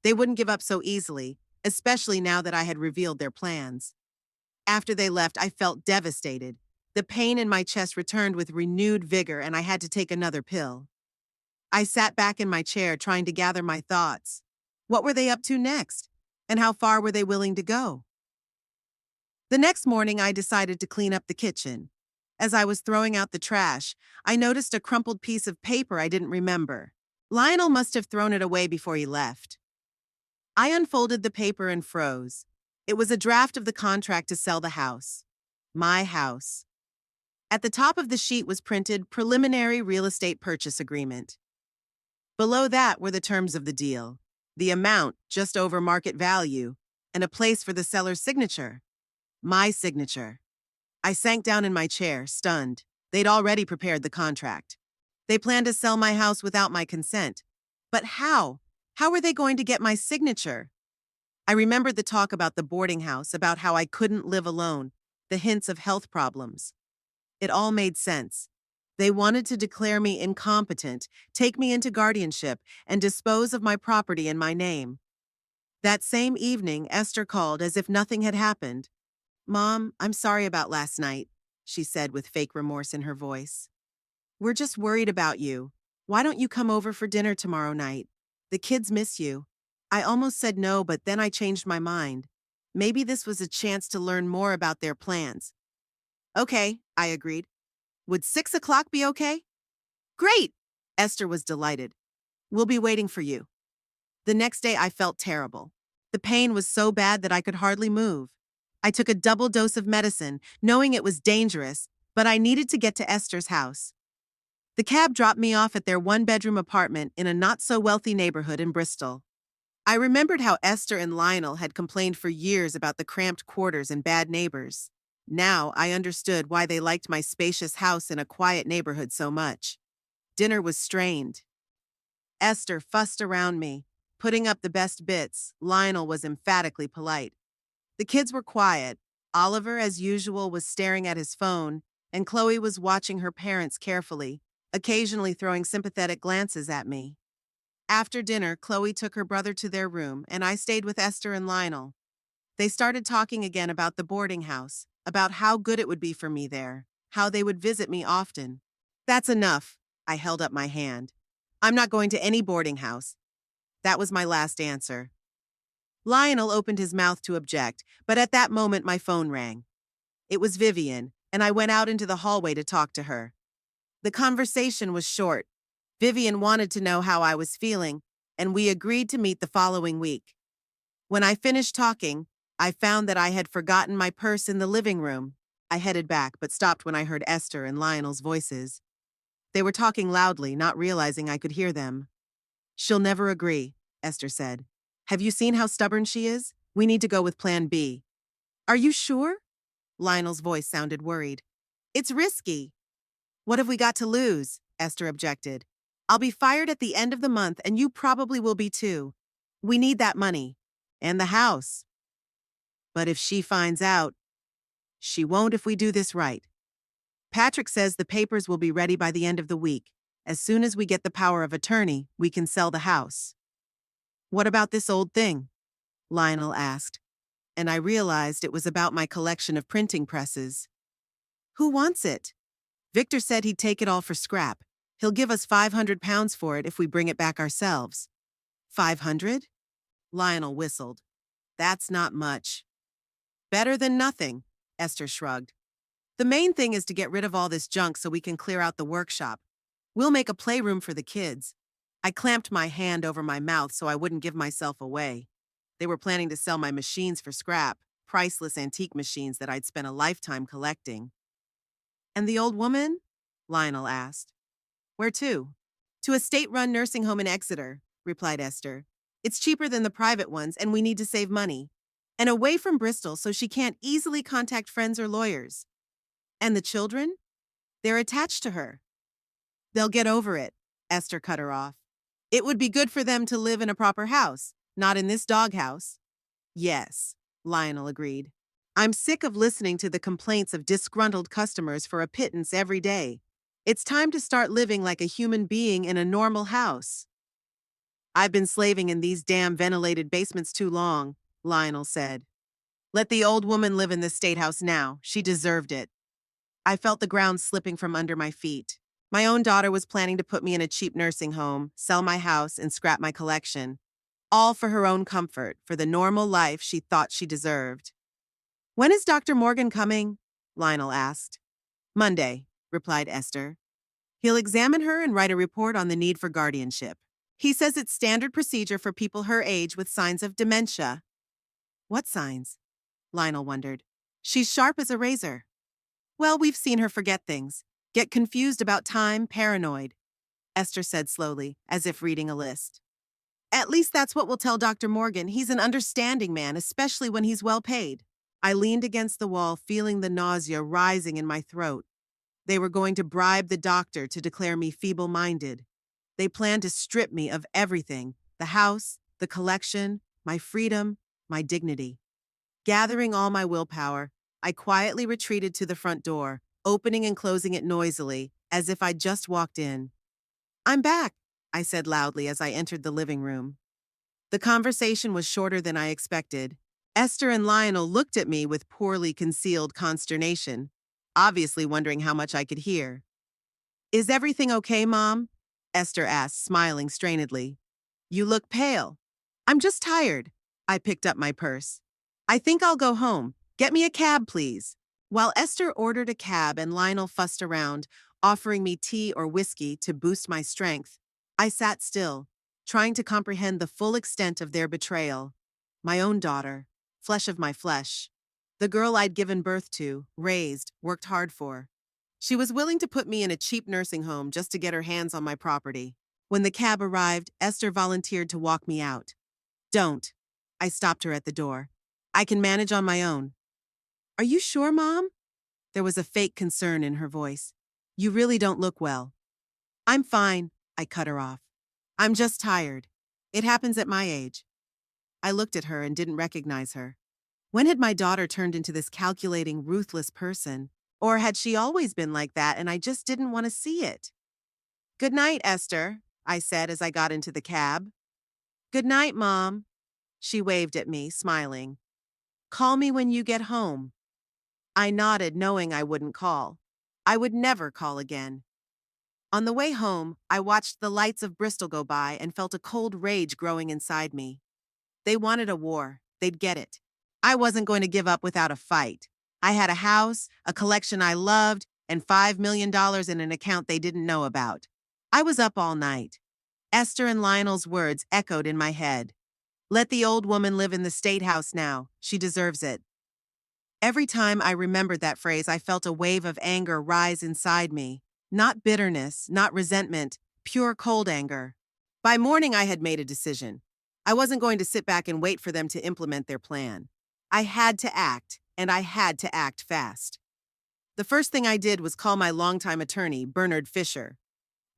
They wouldn't give up so easily, especially now that I had revealed their plans. After they left, I felt devastated. The pain in my chest returned with renewed vigor, and I had to take another pill. I sat back in my chair, trying to gather my thoughts. What were they up to next? And how far were they willing to go? The next morning, I decided to clean up the kitchen. As I was throwing out the trash, I noticed a crumpled piece of paper I didn't remember. Lionel must have thrown it away before he left. I unfolded the paper and froze. It was a draft of the contract to sell the house. My house. At the top of the sheet was printed Preliminary Real Estate Purchase Agreement. Below that were the terms of the deal, the amount just over market value, and a place for the seller's signature. My signature. I sank down in my chair, stunned. They'd already prepared the contract. They planned to sell my house without my consent. But how? How were they going to get my signature? I remembered the talk about the boarding house, about how I couldn't live alone, the hints of health problems. It all made sense. They wanted to declare me incompetent, take me into guardianship, and dispose of my property in my name. That same evening, Esther called as if nothing had happened. "Mom, I'm sorry about last night," she said with fake remorse in her voice. "We're just worried about you. Why don't you come over for dinner tomorrow night? The kids miss you." I almost said no, but then I changed my mind. Maybe this was a chance to learn more about their plans. "Okay," I agreed. "Would 6 o'clock be okay?" "Great!" Esther was delighted. "We'll be waiting for you." The next day I felt terrible. The pain was so bad that I could hardly move. I took a double dose of medicine, knowing it was dangerous, but I needed to get to Esther's house. The cab dropped me off at their one-bedroom apartment in a not-so-wealthy neighborhood in Bristol. I remembered how Esther and Lionel had complained for years about the cramped quarters and bad neighbors. Now I understood why they liked my spacious house in a quiet neighborhood so much. Dinner was strained. Esther fussed around me, putting up the best bits. Lionel was emphatically polite. The kids were quiet. Oliver, as usual, was staring at his phone, and Chloe was watching her parents carefully, occasionally throwing sympathetic glances at me. After dinner, Chloe took her brother to their room, and I stayed with Esther and Lionel. They started talking again about the boarding house, about how good it would be for me there, how they would visit me often. "That's enough," I held up my hand. "I'm not going to any boarding house." That was my last answer. Lionel opened his mouth to object, but at that moment my phone rang. It was Vivian, and I went out into the hallway to talk to her. The conversation was short. Vivian wanted to know how I was feeling, and we agreed to meet the following week. When I finished talking, I found that I had forgotten my purse in the living room. I headed back, but stopped when I heard Esther and Lionel's voices. They were talking loudly, not realizing I could hear them. "She'll never agree," Esther said. "Have you seen how stubborn she is? We need to go with Plan B." "Are you sure?" Lionel's voice sounded worried. "It's risky." "What have we got to lose?" Esther objected. "I'll be fired at the end of the month, and you probably will be too. We need that money. And the house." "But if she finds out—" "She won't if we do this right. Patrick says the papers will be ready by the end of the week. As soon as we get the power of attorney, we can sell the house." "What about this old thing?" Lionel asked, and I realized it was about my collection of printing presses. "Who wants it?" "Victor said he'd take it all for scrap. He'll give us £500 for it if we bring it back ourselves." "500?" Lionel whistled. "That's not much." "Better than nothing," Esther shrugged. "The main thing is to get rid of all this junk so we can clear out the workshop. We'll make a playroom for the kids." I clamped my hand over my mouth so I wouldn't give myself away. They were planning to sell my machines for scrap, priceless antique machines that I'd spent a lifetime collecting. "And the old woman?" Lionel asked. "Where to?" "To a state-run nursing home in Exeter," replied Esther. "It's cheaper than the private ones, and we need to save money. And away from Bristol so she can't easily contact friends or lawyers." "And the children?" "They're attached to her." "They'll get over it," Esther cut her off. "It would be good for them to live in a proper house, not in this doghouse." "Yes," Lionel agreed. "I'm sick of listening to the complaints of disgruntled customers for a pittance every day. It's time to start living like a human being in a normal house." "I've been slaving in these damn ventilated basements too long," Lionel said. "Let the old woman live in the state house now. She deserved it." I felt the ground slipping from under my feet. My own daughter was planning to put me in a cheap nursing home, sell my house, and scrap my collection. All for her own comfort, for the normal life she thought she deserved. "When is Dr. Morgan coming?" Lionel asked. "Monday," replied Esther. "He'll examine her and write a report on the need for guardianship. He says it's standard procedure for people her age with signs of dementia." "What signs?" Lionel wondered. "She's sharp as a razor." "Well, we've seen her forget things, get confused about time, paranoid," Esther said slowly, as if reading a list. "At least that's what we'll tell Dr. Morgan. He's an understanding man, especially when he's well paid." I leaned against the wall, feeling the nausea rising in my throat. They were going to bribe the doctor to declare me feeble-minded. They planned to strip me of everything: the house, the collection, my freedom, my dignity. Gathering all my willpower, I quietly retreated to the front door, opening and closing it noisily, as if I'd just walked in. "I'm back," I said loudly as I entered the living room. The conversation was shorter than I expected. Esther and Lionel looked at me with poorly concealed consternation, obviously wondering how much I could hear. "Is everything okay, Mom?" Esther asked, smiling strainedly. "You look pale." "I'm just tired." I picked up my purse. "I think I'll go home. Get me a cab, please." While Esther ordered a cab and Lionel fussed around, offering me tea or whiskey to boost my strength, I sat still, trying to comprehend the full extent of their betrayal. My own daughter, flesh of my flesh. The girl I'd given birth to, raised, worked hard for. She was willing to put me in a cheap nursing home just to get her hands on my property. When the cab arrived, Esther volunteered to walk me out. "Don't." I stopped her at the door. "I can manage on my own." "Are you sure, Mom?" There was a fake concern in her voice. "You really don't look well." "I'm fine," I cut her off. "I'm just tired. It happens at my age." I looked at her and didn't recognize her. When had my daughter turned into this calculating, ruthless person? Or had she always been like that and I just didn't want to see it? "Good night, Esther," I said as I got into the cab. "Good night, Mom." She waved at me, smiling. "Call me when you get home." I nodded, knowing I wouldn't call. I would never call again. On the way home, I watched the lights of Bristol go by and felt a cold rage growing inside me. They wanted a war. They'd get it. I wasn't going to give up without a fight. I had a house, a collection I loved, and $5 million in an account they didn't know about. I was up all night. Esther and Lionel's words echoed in my head. "Let the old woman live in the state house now. She deserves it." Every time I remembered that phrase, I felt a wave of anger rise inside me. Not bitterness, not resentment, pure cold anger. By morning, I had made a decision. I wasn't going to sit back and wait for them to implement their plan. I had to act, and I had to act fast. The first thing I did was call my longtime attorney, Bernard Fisher.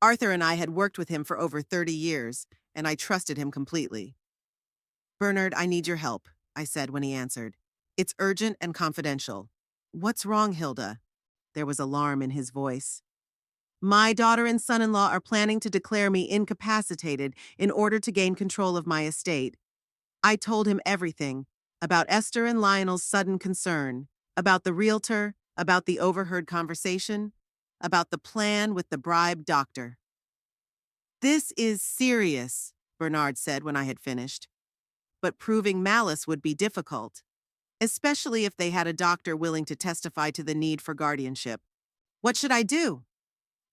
Arthur and I had worked with him for over 30 years, and I trusted him completely. "Bernard, I need your help," I said when he answered. "It's urgent and confidential." "What's wrong, Hilda?" There was alarm in his voice. "My daughter and son-in-law are planning to declare me incapacitated in order to gain control of my estate." I told him everything about Esther and Lionel's sudden concern, about the realtor, about the overheard conversation, about the plan with the bribed doctor. "This is serious," Bernard said when I had finished. "But proving malice would be difficult, especially if they had a doctor willing to testify to the need for guardianship." "What should I do?"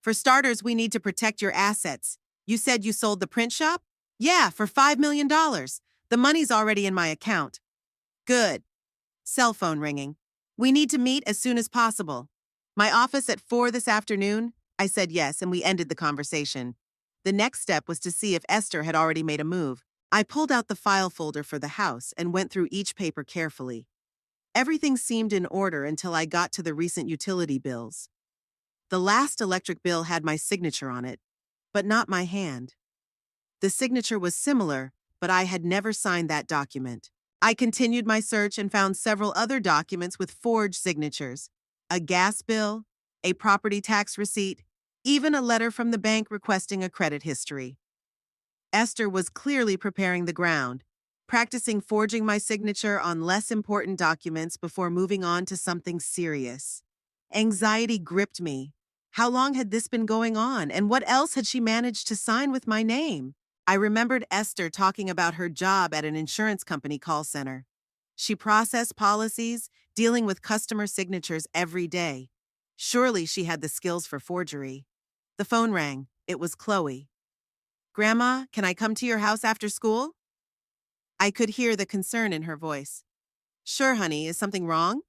"For starters, we need to protect your assets. You said you sold the print shop?" "Yeah, for $5 million. The money's already in my account." "Good." Cell phone ringing. "We need to meet as soon as possible." "My office at 4 this afternoon?" I said yes, and we ended the conversation. The next step was to see if Esther had already made a move. I pulled out the file folder for the house and went through each paper carefully. Everything seemed in order until I got to the recent utility bills. The last electric bill had my signature on it, but not my hand. The signature was similar, but I had never signed that document. I continued my search and found several other documents with forged signatures: a gas bill, a property tax receipt, even a letter from the bank requesting a credit history. Esther was clearly preparing the ground, practicing forging my signature on less important documents before moving on to something serious. Anxiety gripped me. How long had this been going on, and what else had she managed to sign with my name? I remembered Esther talking about her job at an insurance company call center. She processed policies, dealing with customer signatures every day. Surely she had the skills for forgery. The phone rang. It was Chloe. "Grandma, can I come to your house after school?" I could hear the concern in her voice. "Sure, honey. Is something wrong?"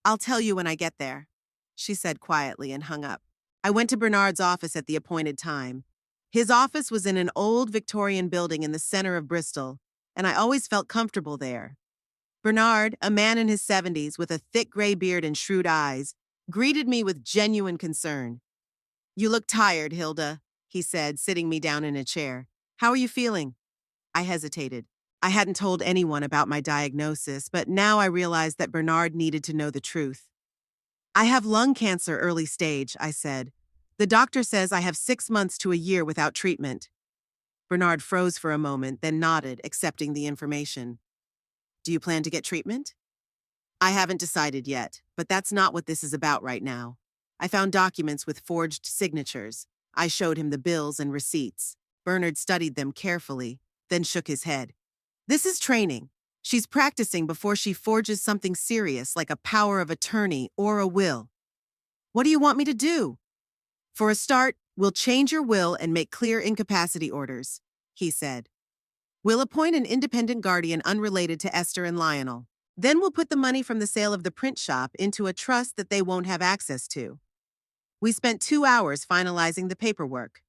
"I'll tell you when I get there," she said quietly and hung up. I went to Bernard's office at the appointed time. His office was in an old Victorian building in the center of Bristol, and I always felt comfortable there. Bernard, a man in his 70s with a thick gray beard and shrewd eyes, greeted me with genuine concern. "You look tired, Hilda," he said, sitting me down in a chair. "How are you feeling?" I hesitated. I hadn't told anyone about my diagnosis, but now I realized that Bernard needed to know the truth. "I have lung cancer early stage," I said. The doctor says I have 6 months to a year without treatment. Bernard froze for a moment, then nodded, accepting the information. Do you plan to get treatment? I haven't decided yet, but that's not what this is about right now. I found documents with forged signatures. I showed him the bills and receipts. Bernard studied them carefully, then shook his head. This is training. She's practicing before she forges something serious like a power of attorney or a will. What do you want me to do? For a start, we'll change your will and make clear incapacity orders, he said. We'll appoint an independent guardian unrelated to Esther and Lionel. Then we'll put the money from the sale of the print shop into a trust that they won't have access to. We spent 2 hours finalizing the paperwork.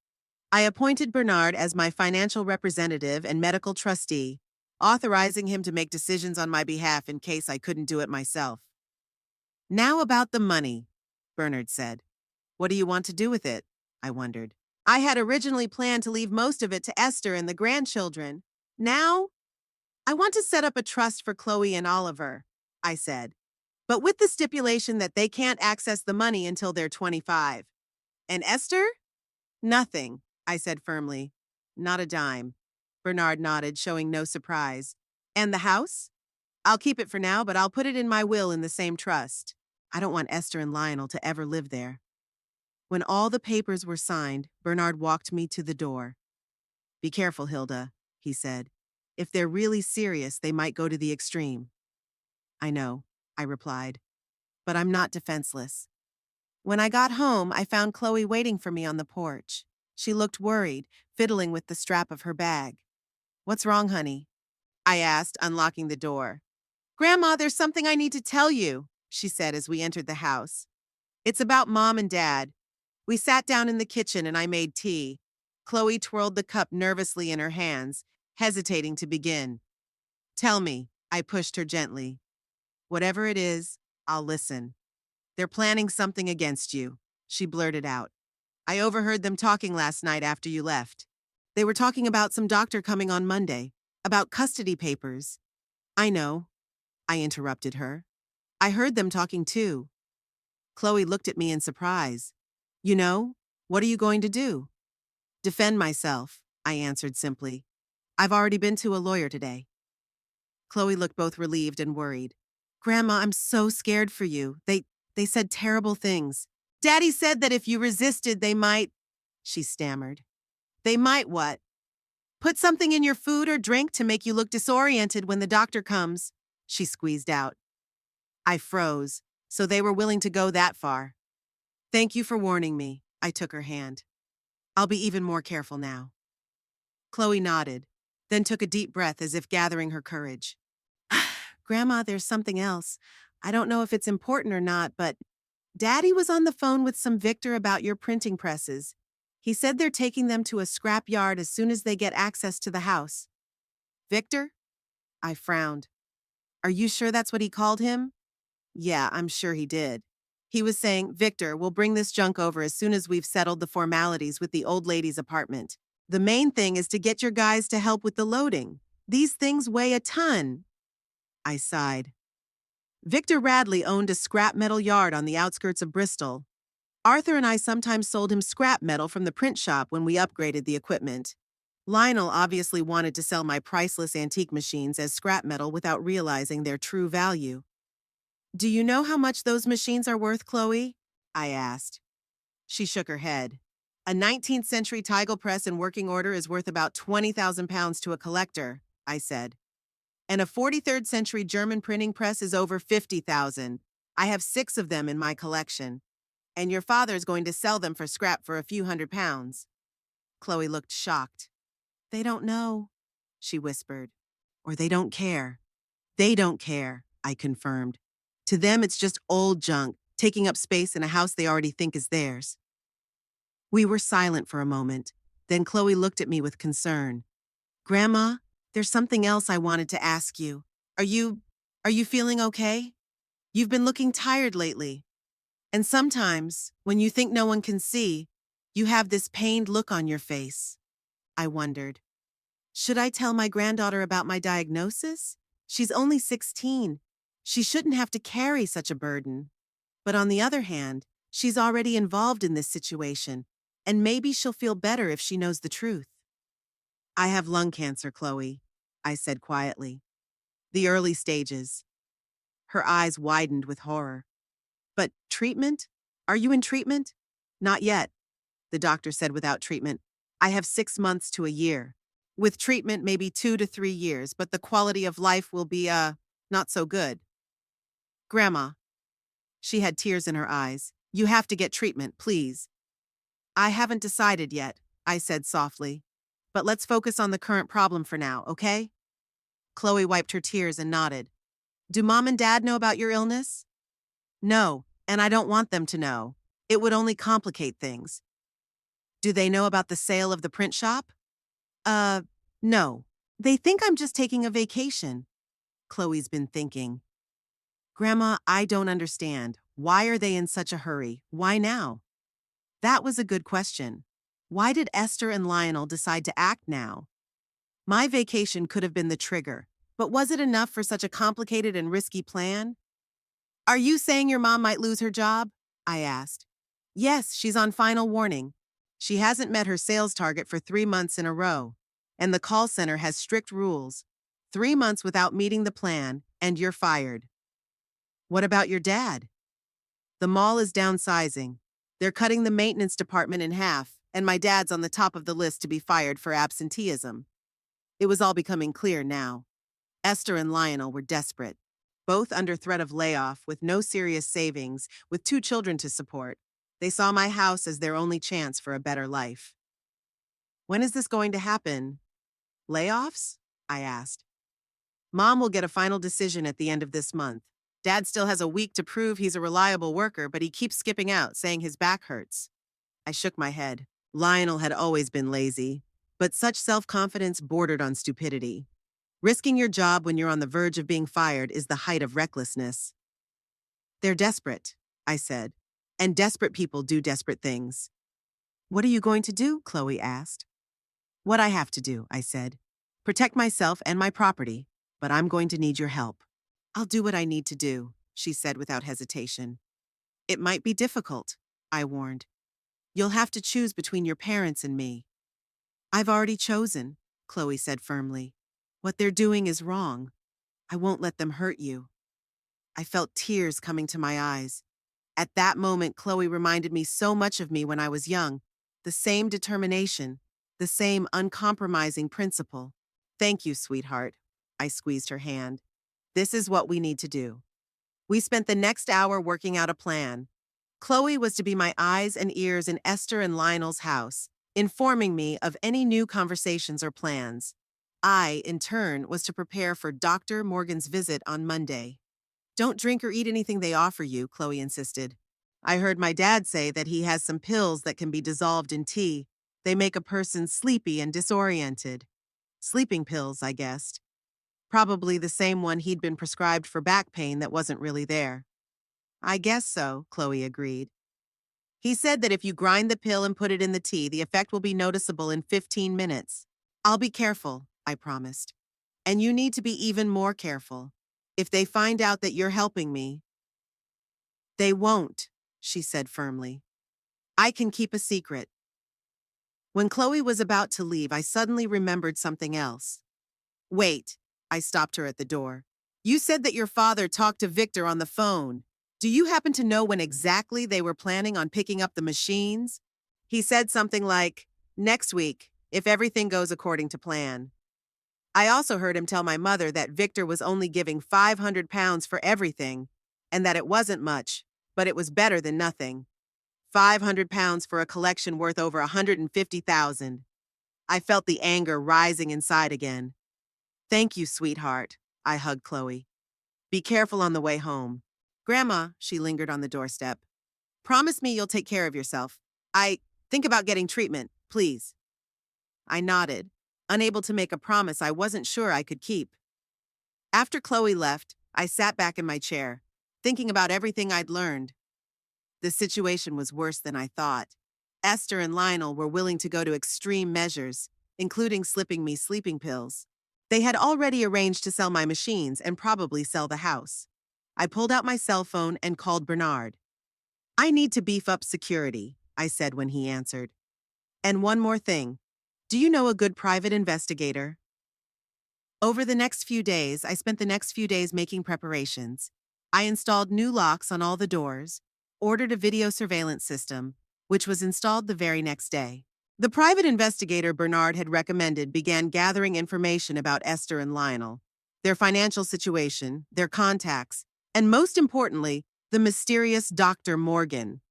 I appointed Bernard as my financial representative and medical trustee, authorizing him to make decisions on my behalf in case I couldn't do it myself. Now about the money, Bernard said. What do you want to do with it? I wondered. I had originally planned to leave most of it to Esther and the grandchildren. Now, I want to set up a trust for Chloe and Oliver, I said, but with the stipulation that they can't access the money until they're 25. And Esther? Nothing, I said firmly. Not a dime. Bernard nodded, showing no surprise. And the house? I'll keep it for now, but I'll put it in my will in the same trust. I don't want Esther and Lionel to ever live there. When all the papers were signed, Bernard walked me to the door. Be careful, Hilda, he said. If they're really serious, they might go to the extreme. I know, I replied, but I'm not defenseless. When I got home, I found Chloe waiting for me on the porch. She looked worried, fiddling with the strap of her bag. What's wrong, honey? I asked, unlocking the door. Grandma, there's something I need to tell you, she said as we entered the house. It's about Mom and Dad. We sat down in the kitchen and I made tea. Chloe twirled the cup nervously in her hands, hesitating to begin. Tell me, I pushed her gently. Whatever it is, I'll listen. They're planning something against you, she blurted out. I overheard them talking last night after you left. They were talking about some doctor coming on Monday, about custody papers. I know, I interrupted her. I heard them talking too. Chloe looked at me in surprise. You know, what are you going to do? Defend myself, I answered simply. I've already been to a lawyer today. Chloe looked both relieved and worried. Grandma, I'm so scared for you. They said terrible things. Daddy said that if you resisted, they might, she stammered. They might what? Put something in your food or drink to make you look disoriented when the doctor comes, she squeezed out. I froze, so they were willing to go that far. Thank you for warning me, I took her hand. I'll be even more careful now. Chloe nodded, then took a deep breath as if gathering her courage. Grandma, there's something else. I don't know if it's important or not, but Daddy was on the phone with some Victor about your printing presses. He said they're taking them to a scrap yard as soon as they get access to the house. Victor? I frowned. Are you sure that's what he called him? Yeah, I'm sure he did. He was saying, Victor, we'll bring this junk over as soon as we've settled the formalities with the old lady's apartment. The main thing is to get your guys to help with the loading. These things weigh a ton. I sighed. Victor Radley owned a scrap metal yard on the outskirts of Bristol. Arthur and I sometimes sold him scrap metal from the print shop when we upgraded the equipment. Lionel obviously wanted to sell my priceless antique machines as scrap metal without realizing their true value. Do you know how much those machines are worth, Chloe? I asked. She shook her head. A 19th century Teigl press in working order is worth about 20,000 pounds to a collector, I said. And a 43rd century German printing press is over 50,000. I have 6 of them in my collection. And your father's going to sell them for scrap for a few £100s. Chloe looked shocked. They don't know, she whispered. Or they don't care. They don't care, I confirmed. To them, it's just old junk, taking up space in a house they already think is theirs. We were silent for a moment. Then Chloe looked at me with concern. Grandma, there's something else I wanted to ask you. Are you feeling okay? You've been looking tired lately. And sometimes, when you think no one can see, you have this pained look on your face. I wondered. Should I tell my granddaughter about my diagnosis? She's only 16. She shouldn't have to carry such a burden. But on the other hand, She's already involved in this situation, and maybe she'll feel better if she knows the truth. I have lung cancer, Chloe, I said quietly. The early stages. Her eyes widened with horror. But treatment? Are you in treatment? Not yet, the doctor said without treatment. I have 6 months to a year. With treatment, maybe 2 to 3 years, but the quality of life will be, not so good. Grandma, she had tears in her eyes. You have to get treatment, please. I haven't decided yet, I said softly. But let's focus on the current problem for now, okay? Chloe wiped her tears and nodded. Do Mom and Dad know about your illness? No, and I don't want them to know. It would only complicate things. Do they know about the sale of the print shop? No. They think I'm just taking a vacation. Chloe's been thinking. Grandma, I don't understand. Why are they in such a hurry? Why now? That was a good question. Why did Esther and Lionel decide to act now? My vacation could have been the trigger, but was it enough for such a complicated and risky plan? Are you saying your mom might lose her job? I asked. Yes, she's on final warning. She hasn't met her sales target for 3 months in a row, and the call center has strict rules. 3 months without meeting the plan, and you're fired. What about your dad? The mall is downsizing. They're cutting the maintenance department in half, and my dad's on the top of the list to be fired for absenteeism. It was all becoming clear now. Esther and Lionel were desperate, both under threat of layoff, with no serious savings, with 2 children to support. They saw my house as their only chance for a better life. When is this going to happen? Layoffs? I asked. Mom will get a final decision at the end of this month. Dad still has a week to prove he's a reliable worker, but he keeps skipping out, saying his back hurts. I shook my head. Lionel had always been lazy, but such self-confidence bordered on stupidity. Risking your job when you're on the verge of being fired is the height of recklessness. They're desperate, I said, and desperate people do desperate things. What are you going to do? Chloe asked. What I have to do, I said. Protect myself and my property, but I'm going to need your help. I'll do what I need to do, she said without hesitation. It might be difficult, I warned. You'll have to choose between your parents and me. I've already chosen, Chloe said firmly. What they're doing is wrong. I won't let them hurt you. I felt tears coming to my eyes. At that moment, Chloe reminded me so much of me when I was young. The same determination, the same uncompromising principle. Thank you, sweetheart. I squeezed her hand. This is what we need to do. We spent the next hour working out a plan. Chloe was to be my eyes and ears in Esther and Lionel's house, informing me of any new conversations or plans. I, in turn, was to prepare for Dr. Morgan's visit on Monday. Don't drink or eat anything they offer you, Chloe insisted. I heard my dad say that he has some pills that can be dissolved in tea. They make a person sleepy and disoriented. Sleeping pills, I guessed. Probably the same one he'd been prescribed for back pain that wasn't really there. I guess so, Chloe agreed. He said that if you grind the pill and put it in the tea, the effect will be noticeable in 15 minutes. I'll be careful, I promised. And you need to be even more careful. If they find out that you're helping me. They won't, she said firmly. I can keep a secret. When Chloe was about to leave, I suddenly remembered something else. Wait, I stopped her at the door. You said that your father talked to Victor on the phone. Do you happen to know when exactly they were planning on picking up the machines? He said something like, next week, if everything goes according to plan. I also heard him tell my mother that Victor was only giving £500 for everything, and that it wasn't much, but it was better than nothing. £500 for a collection worth over $150,000. I felt the anger rising inside again. Thank you, sweetheart, I hugged Chloe. Be careful on the way home. Grandma, she lingered on the doorstep. Promise me you'll take care of yourself. Think about getting treatment, please. I nodded, unable to make a promise I wasn't sure I could keep. After Chloe left, I sat back in my chair, thinking about everything I'd learned. The situation was worse than I thought. Esther and Lionel were willing to go to extreme measures, including slipping me sleeping pills. They had already arranged to sell my machines and probably sell the house. I pulled out my cell phone and called Bernard. I need to beef up security, I said when he answered. And one more thing. Do you know a good private investigator? Over the next few days, I spent the next few days making preparations. I installed new locks on all the doors, ordered a video surveillance system, which was installed the very next day. The private investigator Bernard had recommended began gathering information about Esther and Lionel, their financial situation, their contacts, and most importantly, the mysterious Dr. Morgan.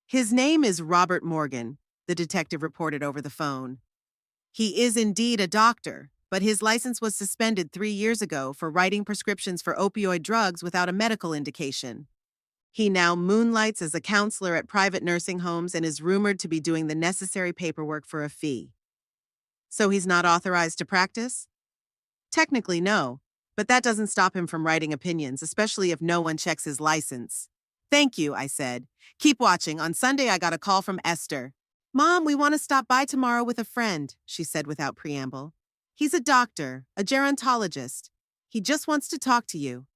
His name is Robert Morgan, the detective reported over the phone. He is indeed a doctor, but his license was suspended 3 years ago for writing prescriptions for opioid drugs without a medical indication. He now moonlights as a counselor at private nursing homes and is rumored to be doing the necessary paperwork for a fee. So he's not authorized to practice? Technically, no, but that doesn't stop him from writing opinions, especially if no one checks his license. Thank you, I said. Keep watching. On Sunday, I got a call from Esther. Mom, we want to stop by tomorrow with a friend, she said without preamble. He's a doctor, a gerontologist. He just wants to talk to you.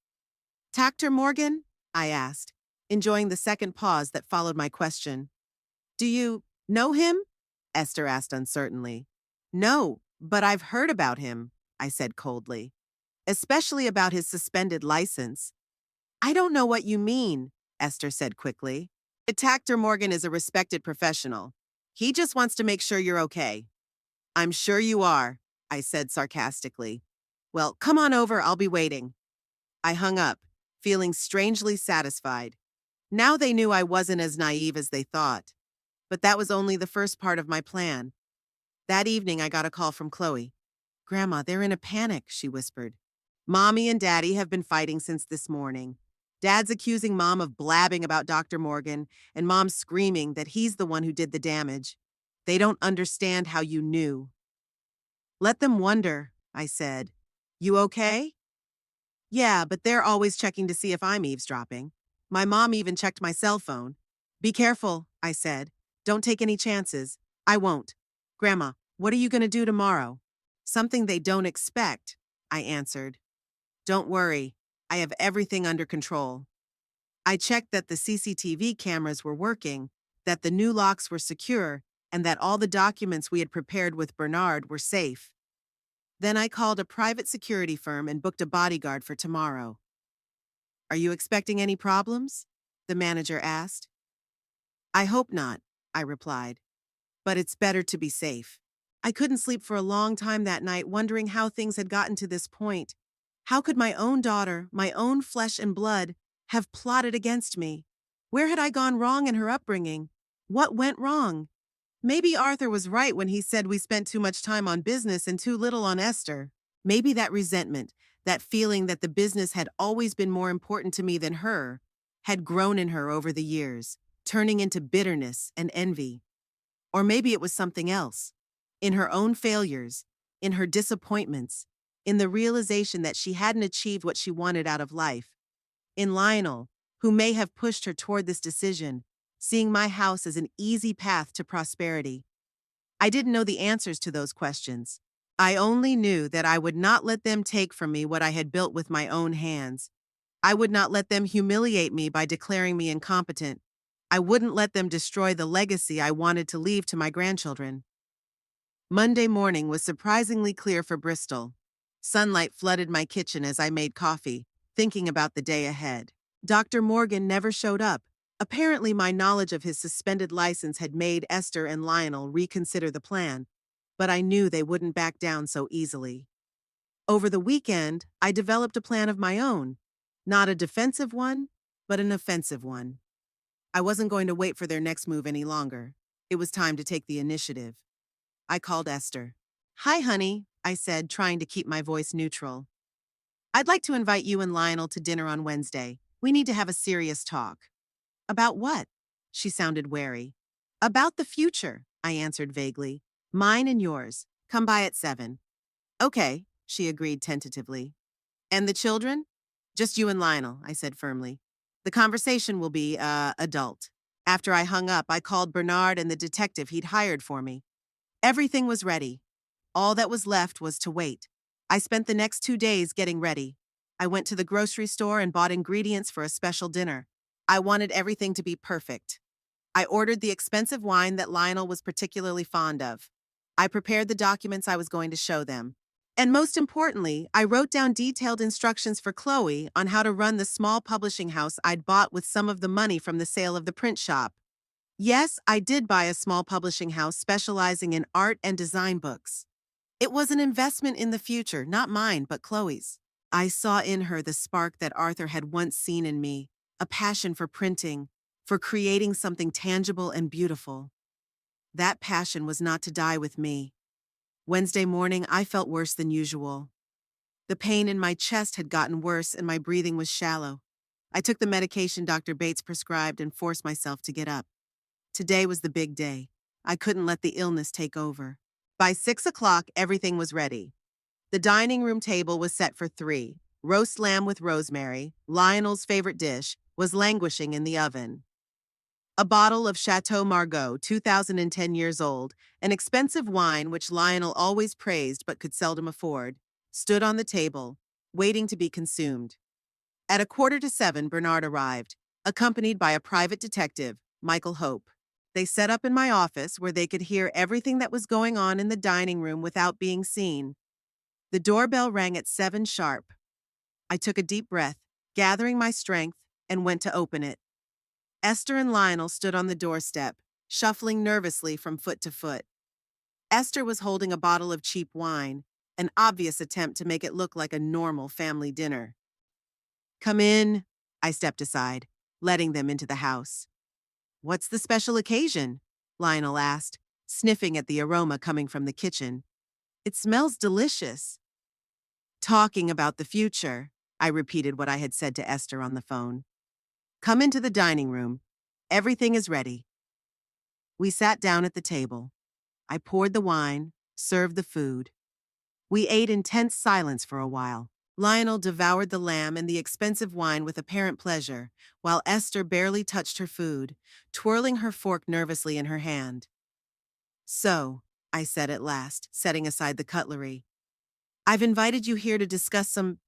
Dr. Morgan? I asked, enjoying the second pause that followed my question. Do you know him? Esther asked uncertainly. No, but I've heard about him, I said coldly. Especially about his suspended license. I don't know what you mean, Esther said quickly. Dr. Morgan is a respected professional. He just wants to make sure you're okay. I'm sure you are, I said sarcastically. Well, come on over, I'll be waiting. I hung up, feeling strangely satisfied. Now they knew I wasn't as naive as they thought. But that was only the first part of my plan. That evening, I got a call from Chloe. Grandma, they're in a panic, she whispered. Mommy and Daddy have been fighting since this morning. Dad's accusing Mom of blabbing about Dr. Morgan, and Mom's screaming that he's the one who did the damage. They don't understand how you knew. Let them wonder, I said. You okay? Yeah, but they're always checking to see if I'm eavesdropping. My mom even checked my cell phone. Be careful, I said. Don't take any chances. I won't. Grandma, what are you going to do tomorrow? Something they don't expect, I answered. Don't worry. I have everything under control. I checked that the CCTV cameras were working, that the new locks were secure, and that all the documents we had prepared with Bernard were safe. Then I called a private security firm and booked a bodyguard for tomorrow. Are you expecting any problems? The manager asked. I hope not, I replied. But it's better to be safe. I couldn't sleep for a long time that night, wondering how things had gotten to this point. How could my own daughter, my own flesh and blood, have plotted against me? Where had I gone wrong in her upbringing? What went wrong? Maybe Arthur was right when he said we spent too much time on business and too little on Esther. Maybe that resentment, that feeling that the business had always been more important to me than her, had grown in her over the years, turning into bitterness and envy. Or maybe it was something else. In her own failures, in her disappointments, in the realization that she hadn't achieved what she wanted out of life. In Lionel, who may have pushed her toward this decision, seeing my house as an easy path to prosperity. I didn't know the answers to those questions. I only knew that I would not let them take from me what I had built with my own hands. I would not let them humiliate me by declaring me incompetent. I wouldn't let them destroy the legacy I wanted to leave to my grandchildren. Monday morning was surprisingly clear for Bristol. Sunlight flooded my kitchen as I made coffee, thinking about the day ahead. Dr. Morgan never showed up. Apparently, my knowledge of his suspended license had made Esther and Lionel reconsider the plan, but I knew they wouldn't back down so easily. Over the weekend, I developed a plan of my own. Not a defensive one, but an offensive one. I wasn't going to wait for their next move any longer. It was time to take the initiative. I called Esther. Hi, honey, I said, trying to keep my voice neutral. I'd like to invite you and Lionel to dinner on Wednesday. We need to have a serious talk. About what? She sounded wary. About the future, I answered vaguely. Mine and yours. Come by at 7. Okay, she agreed tentatively. And the children? Just you and Lionel, I said firmly. The conversation will be, adult. After I hung up, I called Bernard and the detective he'd hired for me. Everything was ready. All that was left was to wait. I spent the next 2 days getting ready. I went to the grocery store and bought ingredients for a special dinner. I wanted everything to be perfect. I ordered the expensive wine that Lionel was particularly fond of. I prepared the documents I was going to show them. And most importantly, I wrote down detailed instructions for Chloe on how to run the small publishing house I'd bought with some of the money from the sale of the print shop. Yes, I did buy a small publishing house specializing in art and design books. It was an investment in the future, not mine, but Chloe's. I saw in her the spark that Arthur had once seen in me, a passion for printing, for creating something tangible and beautiful. That passion was not to die with me. Wednesday morning, I felt worse than usual. The pain in my chest had gotten worse and my breathing was shallow. I took the medication Dr. Bates prescribed and forced myself to get up. Today was the big day. I couldn't let the illness take over. By 6 o'clock, everything was ready. The dining room table was set for three. Roast lamb with rosemary, Lionel's favorite dish, was languishing in the oven. A bottle of Chateau Margaux, 2010 years old, an expensive wine which Lionel always praised but could seldom afford, stood on the table, waiting to be consumed. At 6:45, Bernard arrived, accompanied by a private detective, Michael Hope. They set up in my office where they could hear everything that was going on in the dining room without being seen. The doorbell rang at 7 sharp. I took a deep breath, gathering my strength, and went to open it. Esther and Lionel stood on the doorstep, shuffling nervously from foot to foot. Esther was holding a bottle of cheap wine, an obvious attempt to make it look like a normal family dinner. "Come in," I stepped aside, letting them into the house. "What's the special occasion?" Lionel asked, sniffing at the aroma coming from the kitchen. "It smells delicious." "Talking about the future," I repeated what I had said to Esther on the phone. "Come into the dining room. Everything is ready." We sat down at the table. I poured the wine, served the food. We ate in tense silence for a while. Lionel devoured the lamb and the expensive wine with apparent pleasure, while Esther barely touched her food, twirling her fork nervously in her hand. "So," I said at last, setting aside the cutlery, "I've invited you here to discuss some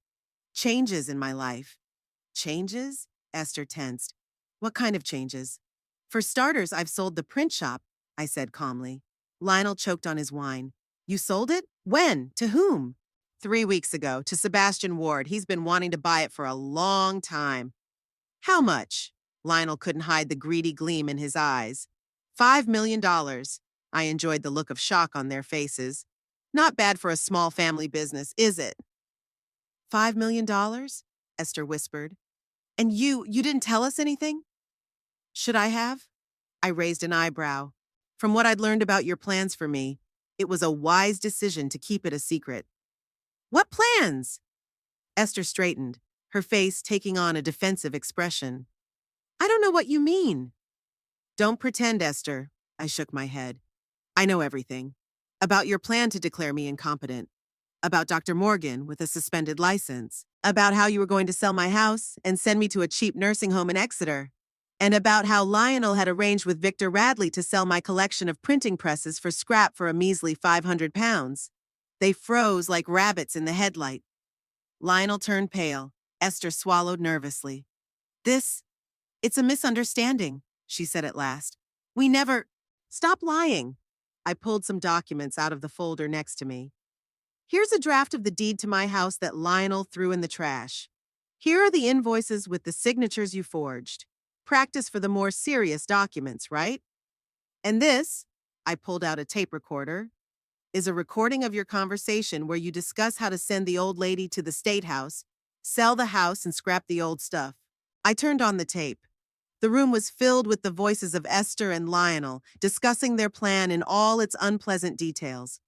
changes in my life." "Changes?" Esther tensed. "What kind of changes?" "For starters, I've sold the print shop," I said calmly. Lionel choked on his wine. "You sold it? When? To whom?" "3 weeks ago, to Sebastian Ward. He's been wanting to buy it for a long time." "How much?" Lionel couldn't hide the greedy gleam in his eyes. $5 million. I enjoyed the look of shock on their faces. "Not bad for a small family business, is it?" $5 million? Esther whispered. "And you didn't tell us anything?" "Should I have?" I raised an eyebrow. From what I'd learned about your plans for me, it was a wise decision to keep it a secret. "What plans?" Esther straightened, her face taking on a defensive expression. "I don't know what you mean." "Don't pretend, Esther." I shook my head. "I know everything. About your plan to declare me incompetent. About Dr. Morgan with a suspended license. About how you were going to sell my house and send me to a cheap nursing home in Exeter. And about how Lionel had arranged with Victor Radley to sell my collection of printing presses for scrap for a measly £500. They froze like rabbits in the headlight. Lionel turned pale. Esther swallowed nervously. It's a misunderstanding," she said at last. "We never—" "Stop lying." I pulled some documents out of the folder next to me. "Here's a draft of the deed to my house that Lionel threw in the trash. Here are the invoices with the signatures you forged. Practice for the more serious documents, right? And this," I pulled out a tape recorder, "is a recording of your conversation where you discuss how to send the old lady to the State House, sell the house, and scrap the old stuff." I turned on the tape. The room was filled with the voices of Esther and Lionel, discussing their plan in all its unpleasant details.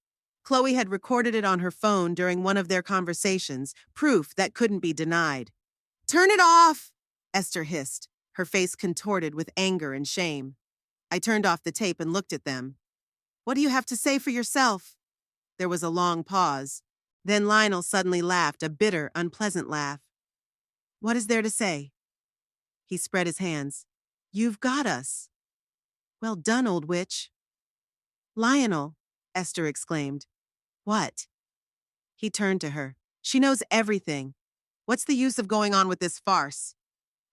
Chloe had recorded it on her phone during one of their conversations, proof that couldn't be denied. "Turn it off!" Esther hissed, her face contorted with anger and shame. I turned off the tape and looked at them. "What do you have to say for yourself?" There was a long pause. Then Lionel suddenly laughed, a bitter, unpleasant laugh. "What is there to say?" He spread his hands. "You've got us." "Well done, old witch." "Lionel," Esther exclaimed. "What?" He turned to her. "She knows everything. What's the use of going on with this farce?"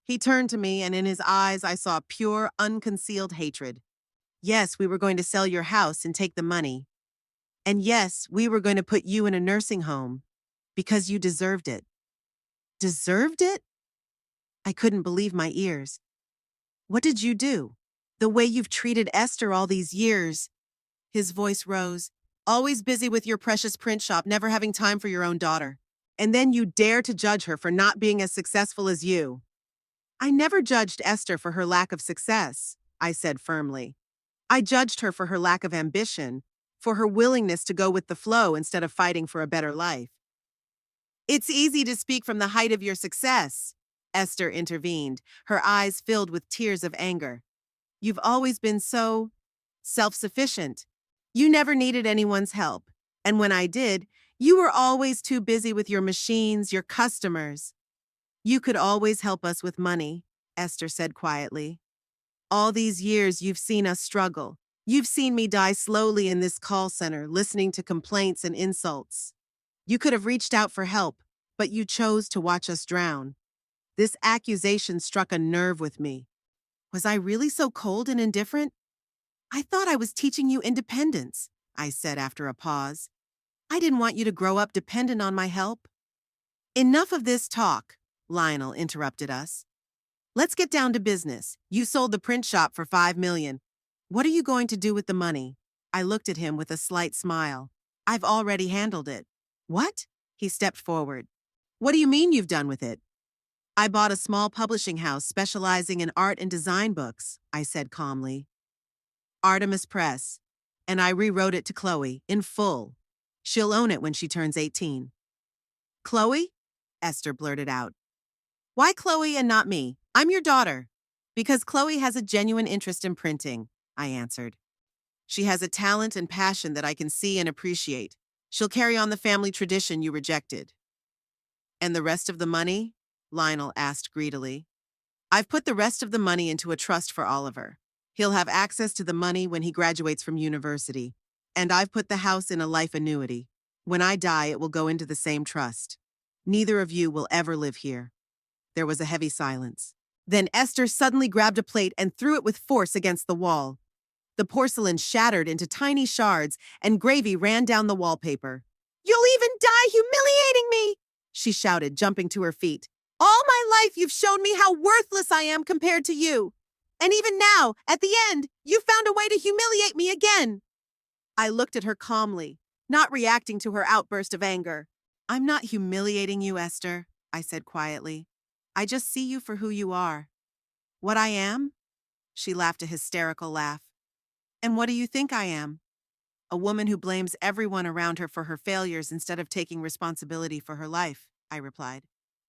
He turned to me, and in his eyes I saw pure, unconcealed hatred. Yes, we were going to sell your house and take the money. And yes, we were going to put you in a nursing home because you deserved it. Deserved it? I couldn't believe my ears. What did you do? The way you've treated Esther all these years. His voice rose. Always busy with your precious print shop, never having time for your own daughter. And then you dare to judge her for not being as successful as you. I never judged Esther for her lack of success, I said firmly. I judged her for her lack of ambition, for her willingness to go with the flow instead of fighting for a better life. It's easy to speak from the height of your success, Esther intervened, her eyes filled with tears of anger. You've always been so self-sufficient. You never needed anyone's help. And when I did, you were always too busy with your machines, your customers. You could always help us with money, Esther said quietly. All these years you've seen us struggle. You've seen me die slowly in this call center, listening to complaints and insults. You could have reached out for help, but you chose to watch us drown. This accusation struck a nerve with me. Was I really so cold and indifferent? I thought I was teaching you independence, I said after a pause. I didn't want you to grow up dependent on my help. Enough of this talk, Lionel interrupted us. Let's get down to business. You sold the print shop for $5 million. What are you going to do with the money? I looked at him with a slight smile. I've already handled it. What? He stepped forward. What do you mean you've done with it? I bought a small publishing house specializing in art and design books, I said calmly. Artemis Press. And I rewrote it to Chloe, in full. She'll own it when she turns 18. Chloe? Esther blurted out. Why Chloe and not me? I'm your daughter. Because Chloe has a genuine interest in printing, I answered. She has a talent and passion that I can see and appreciate. She'll carry on the family tradition you rejected. And the rest of the money? Lionel asked greedily. I've put the rest of the money into a trust for Oliver. He'll have access to the money when he graduates from university. And I've put the house in a life annuity. When I die, it will go into the same trust. Neither of you will ever live here. There was a heavy silence. Then Esther suddenly grabbed a plate and threw it with force against the wall. The porcelain shattered into tiny shards, and gravy ran down the wallpaper. You'll even die humiliating me, she shouted, jumping to her feet. All my life you've shown me how worthless I am compared to you. And even now, at the end, you found a way to humiliate me again. I looked at her calmly, not reacting to her outburst of anger. I'm not humiliating you, Esther, I said quietly. I just see you for who you are. What I am? She laughed a hysterical laugh. And what do you think I am? A woman who blames everyone around her for her failures instead of taking responsibility for her life, I replied.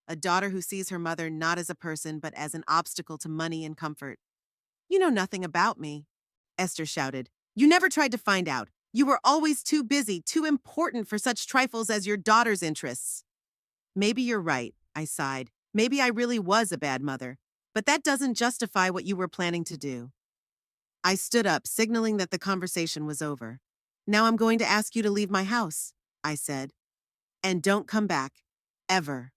A daughter who sees her mother not as a person but as an obstacle to money and comfort. You know nothing about me, Esther shouted. You never tried to find out. You were always too busy, too important for such trifles as your daughter's interests. Maybe you're right, I sighed. Maybe I really was a bad mother. But that doesn't justify what you were planning to do. I stood up, signaling that the conversation was over. Now I'm going to ask you to leave my house, I said. And don't come back. Ever.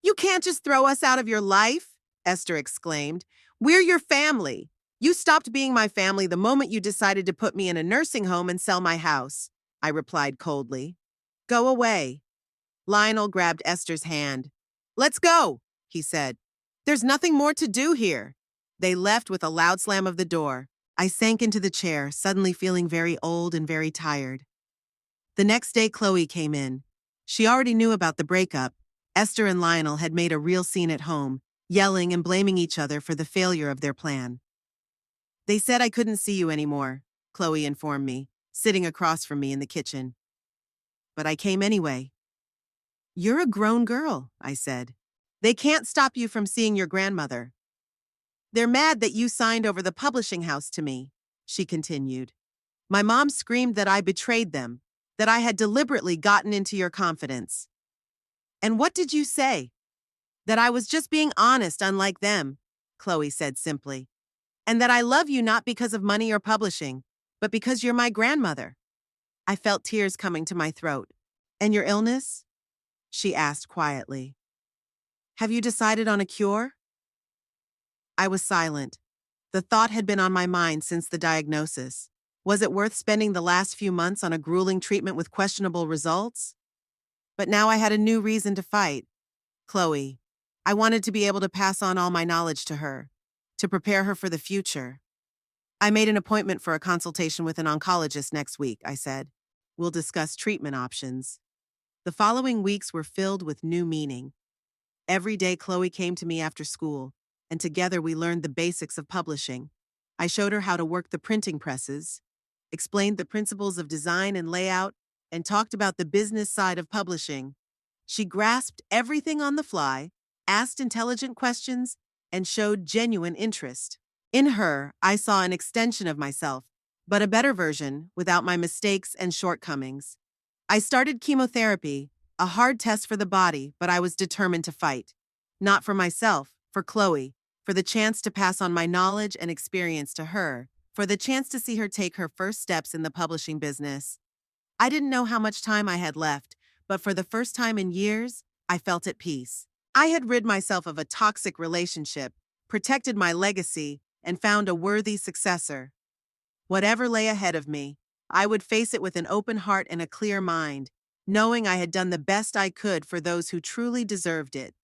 You can't just throw us out of your life, Esther exclaimed. We're your family. You stopped being my family the moment you decided to put me in a nursing home and sell my house, I replied coldly. Go away. Lionel grabbed Esther's hand. Let's go, he said. There's nothing more to do here. They left with a loud slam of the door. I sank into the chair, suddenly feeling very old and very tired. The next day, Chloe came in. She already knew about the breakup. Esther and Lionel had made a real scene at home, yelling and blaming each other for the failure of their plan. They said I couldn't see you anymore, Chloe informed me, sitting across from me in the kitchen. But I came anyway. You're a grown girl, I said. They can't stop you from seeing your grandmother. They're mad that you signed over the publishing house to me, she continued. My mom screamed that I betrayed them, that I had deliberately gotten into your confidence. And what did you say? That I was just being honest, unlike them, Chloe said simply. And that I love you not because of money or publishing, but because you're my grandmother. I felt tears coming to my throat. And your illness? She asked quietly. Have you decided on a cure? I was silent. The thought had been on my mind since the diagnosis. Was it worth spending the last few months on a grueling treatment with questionable results? But now I had a new reason to fight. Chloe. I wanted to be able to pass on all my knowledge to her, to prepare her for the future. I made an appointment for a consultation with an oncologist next week, I said. We'll discuss treatment options. The following weeks were filled with new meaning. Every day, Chloe came to me after school, and together we learned the basics of publishing. I showed her how to work the printing presses, explained the principles of design and layout, and talked about the business side of publishing. She grasped everything on the fly, asked intelligent questions, and showed genuine interest. In her, I saw an extension of myself, but a better version without my mistakes and shortcomings. I started chemotherapy, a hard test for the body, but I was determined to fight. Not for myself, for Chloe, for the chance to pass on my knowledge and experience to her, for the chance to see her take her first steps in the publishing business. I didn't know how much time I had left, but for the first time in years, I felt at peace. I had rid myself of a toxic relationship, protected my legacy, and found a worthy successor. Whatever lay ahead of me, I would face it with an open heart and a clear mind, knowing I had done the best I could for those who truly deserved it.